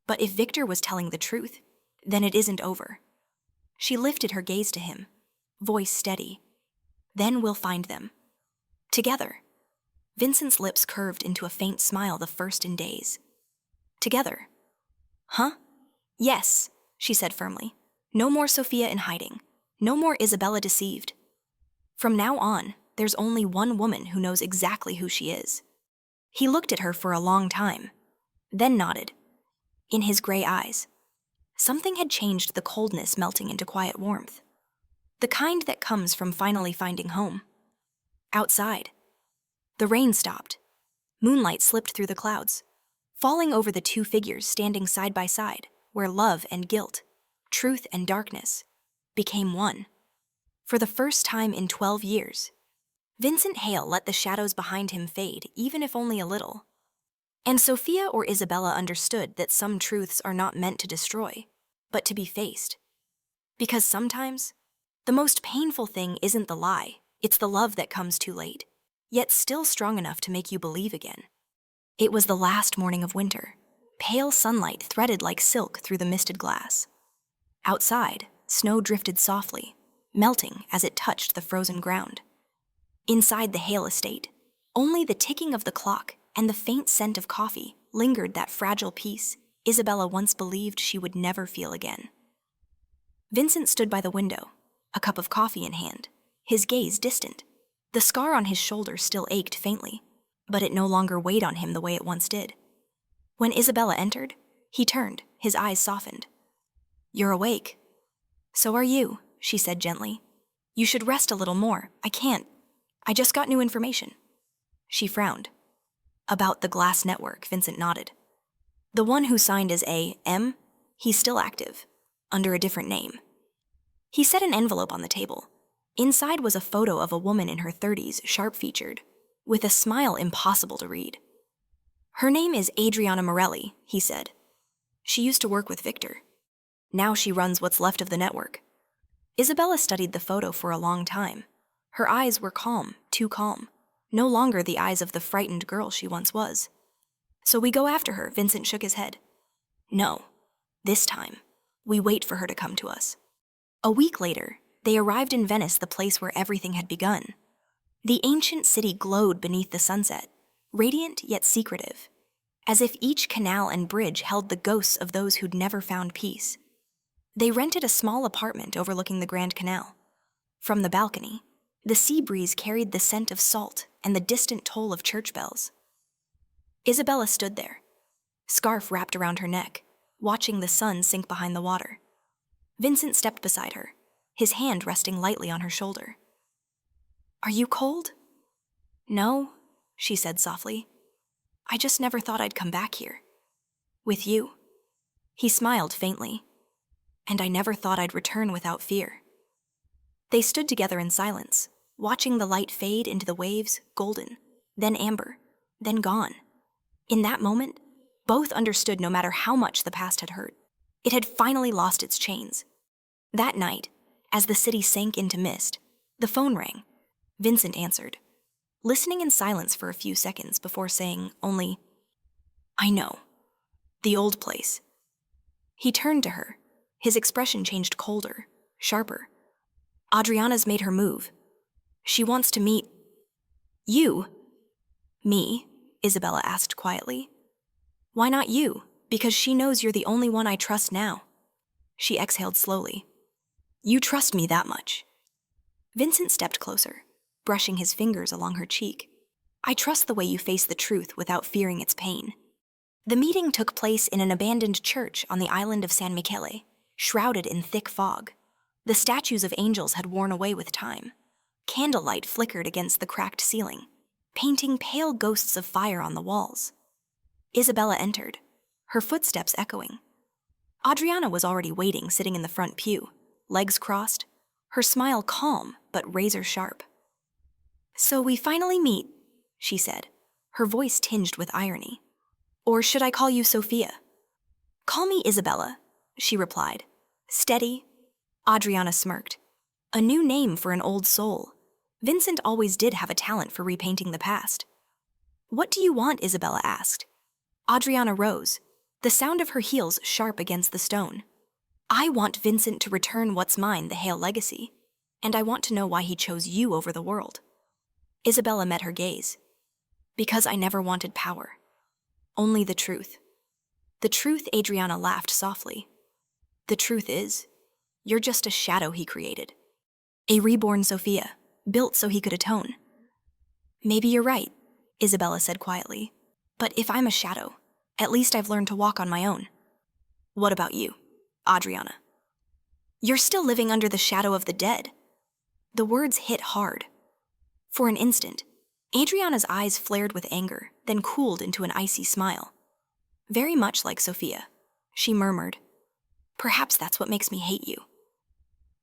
But if Victor was telling the truth, then it isn't over. She lifted her gaze to him, voice steady. Then we'll find them. Together. Vincent's lips curved into a faint smile, the first in days. Together. Huh? Yes, she said firmly. No more Sophia in hiding. No more Isabella deceived. From now on, there's only one woman who knows exactly who she is. He looked at her for a long time, then nodded. In his gray eyes, something had changed, the coldness melting into quiet warmth. The kind that comes from finally finding home. Outside, the rain stopped. Moonlight slipped through the clouds, falling over the two figures standing side by side, where love and guilt, truth and darkness, became one. For the first time in 12 years, Vincent Hale let the shadows behind him fade, even if only a little. And Sophia or Isabella understood that some truths are not meant to destroy, but to be faced. Because sometimes, the most painful thing isn't the lie, it's the love that comes too late, yet still strong enough to make you believe again. It was the last morning of winter. Pale sunlight threaded like silk through the misted glass. Outside, snow drifted softly, melting as it touched the frozen ground. Inside the Hale estate, only the ticking of the clock and the faint scent of coffee lingered, that fragile peace Isabella once believed she would never feel again. Vincent stood by the window, a cup of coffee in hand, his gaze distant. The scar on his shoulder still ached faintly, but it no longer weighed on him the way it once did. When Isabella entered, he turned, his eyes softened. You're awake. So are you, she said gently. You should rest a little more. I can't. I just got new information. She frowned. About the glass network, Vincent nodded. The one who signed as A.M., he's still active, under a different name. He set an envelope on the table. Inside was a photo of a woman in her 30s, sharp-featured, with a smile impossible to read. Her name is Adriana Morelli, he said. She used to work with Victor. Now she runs what's left of the network. Isabella studied the photo for a long time. Her eyes were calm, too calm, no longer the eyes of the frightened girl she once was. So we go after her, Vincent shook his head. No, this time, we wait for her to come to us. A week later, they arrived in Venice, the place where everything had begun. The ancient city glowed beneath the sunset, radiant yet secretive, as if each canal and bridge held the ghosts of those who'd never found peace. They rented a small apartment overlooking the Grand Canal. From the balcony, the sea breeze carried the scent of salt and the distant toll of church bells. Isabella stood there, scarf wrapped around her neck, watching the sun sink behind the water. Vincent stepped beside her, his hand resting lightly on her shoulder. Are you cold? No, she said softly. I just never thought I'd come back here. With you. He smiled faintly. And I never thought I'd return without fear. They stood together in silence, watching the light fade into the waves, golden, then amber, then gone. In that moment, both understood no matter how much the past had hurt, it had finally lost its chains. That night, as the city sank into mist, the phone rang. Vincent answered, listening in silence for a few seconds before saying only, I know. The old place. He turned to her. His expression changed colder, sharper. Adriana's made her move. She wants to meet... You? Me? Isabella asked quietly. Why not you? Because she knows you're the only one I trust now. She exhaled slowly. You trust me that much. Vincent stepped closer, brushing his fingers along her cheek. I trust the way you face the truth without fearing its pain. The meeting took place in an abandoned church on the island of San Michele, shrouded in thick fog. The statues of angels had worn away with time. Candlelight flickered against the cracked ceiling, painting pale ghosts of fire on the walls. Isabella entered, her footsteps echoing. Adriana was already waiting, sitting in the front pew, legs crossed, her smile calm but razor sharp. So we finally meet, she said, her voice tinged with irony. Or should I call you Sophia? Call me Isabella, she replied. Steady. Adriana smirked. A new name for an old soul. Vincent always did have a talent for repainting the past. What do you want? Isabella asked. Adriana rose, the sound of her heels sharp against the stone. I want Vincent to return what's mine, the Hale legacy, and I want to know why he chose you over the world. Isabella met her gaze. Because I never wanted power. Only the truth. The truth, Adriana laughed softly. The truth is, you're just a shadow he created. A reborn Sophia, built so he could atone. Maybe you're right, Isabella said quietly. But if I'm a shadow, at least I've learned to walk on my own. What about you, Adriana? You're still living under the shadow of the dead. The words hit hard. For an instant, Adriana's eyes flared with anger, then cooled into an icy smile. Very much like Sophia, she murmured. Perhaps that's what makes me hate you.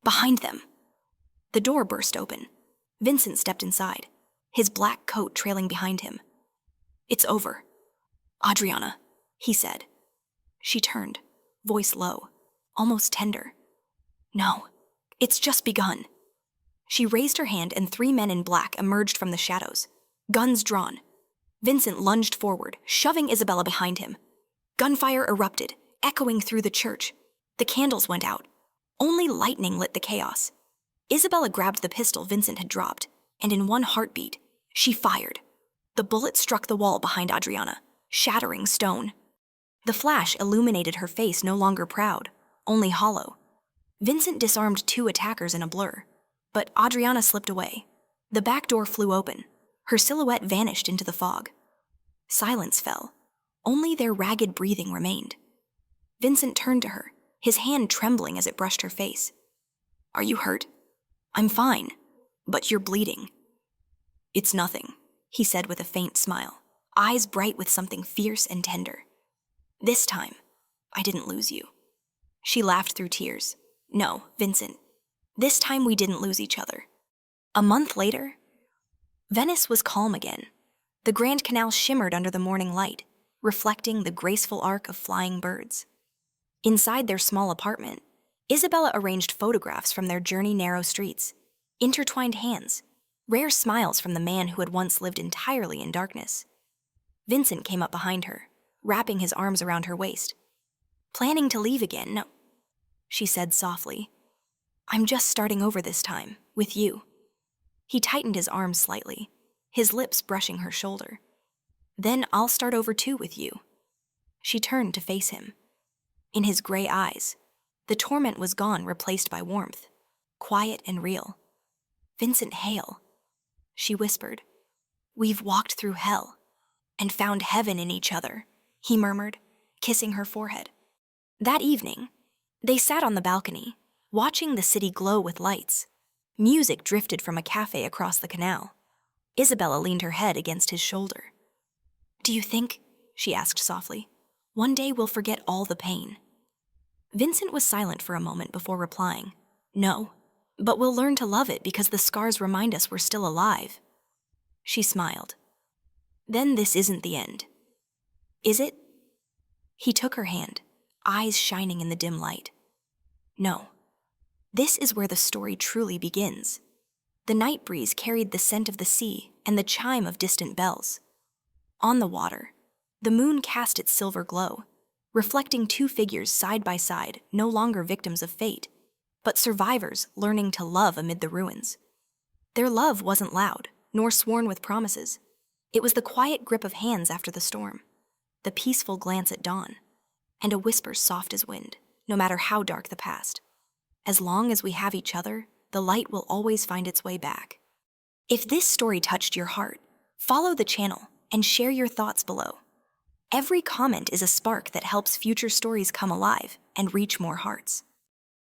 Behind them. The door burst open. Vincent stepped inside, his black coat trailing behind him. It's over. Adriana, he said. She turned, voice low, almost tender. No, it's just begun. She raised her hand and 3 men in black emerged from the shadows, guns drawn. Vincent lunged forward, shoving Isabella behind him. Gunfire erupted, echoing through the church. The candles went out. Only lightning lit the chaos. Isabella grabbed the pistol Vincent had dropped, and in one heartbeat, she fired. The bullet struck the wall behind Adriana, shattering stone. The flash illuminated her face, no longer proud, only hollow. Vincent disarmed 2 attackers in a blur, but Adriana slipped away. The back door flew open. Her silhouette vanished into the fog. Silence fell. Only their ragged breathing remained. Vincent turned to her, his hand trembling as it brushed her face. Are you hurt? I'm fine, but you're bleeding. It's nothing, he said with a faint smile, eyes bright with something fierce and tender. This time, I didn't lose you. She laughed through tears. No, Vincent, this time we didn't lose each other. A month later, Venice was calm again. The Grand Canal shimmered under the morning light, reflecting the graceful arc of flying birds. Inside their small apartment, Isabella arranged photographs from their journey narrow streets, intertwined hands, rare smiles from the man who had once lived entirely in darkness. Vincent came up behind her, wrapping his arms around her waist. Planning to leave again? No, she said softly. I'm just starting over this time, with you. He tightened his arms slightly, his lips brushing her shoulder. Then I'll start over too with you. She turned to face him. In his gray eyes, the torment was gone, replaced by warmth, quiet and real. Vincent Hale, she whispered. We've walked through hell and found heaven in each other, he murmured, kissing her forehead. That evening, they sat on the balcony, watching the city glow with lights. Music drifted from a cafe across the canal. Isabella leaned her head against his shoulder. Do you think, she asked softly, one day we'll forget all the pain? Vincent was silent for a moment before replying. No, but we'll learn to love it because the scars remind us we're still alive. She smiled. Then this isn't the end. Is it? He took her hand, eyes shining in the dim light. No. This is where the story truly begins. The night breeze carried the scent of the sea and the chime of distant bells. On the water, the moon cast its silver glow, reflecting 2 figures side by side, no longer victims of fate, but survivors learning to love amid the ruins. Their love wasn't loud, nor sworn with promises. It was the quiet grip of hands after the storm, the peaceful glance at dawn, and a whisper soft as wind. no matter how dark the past. As long as we have each other, the light will always find its way back. If this story touched your heart, follow the channel and share your thoughts below. Every comment is a spark that helps future stories come alive and reach more hearts.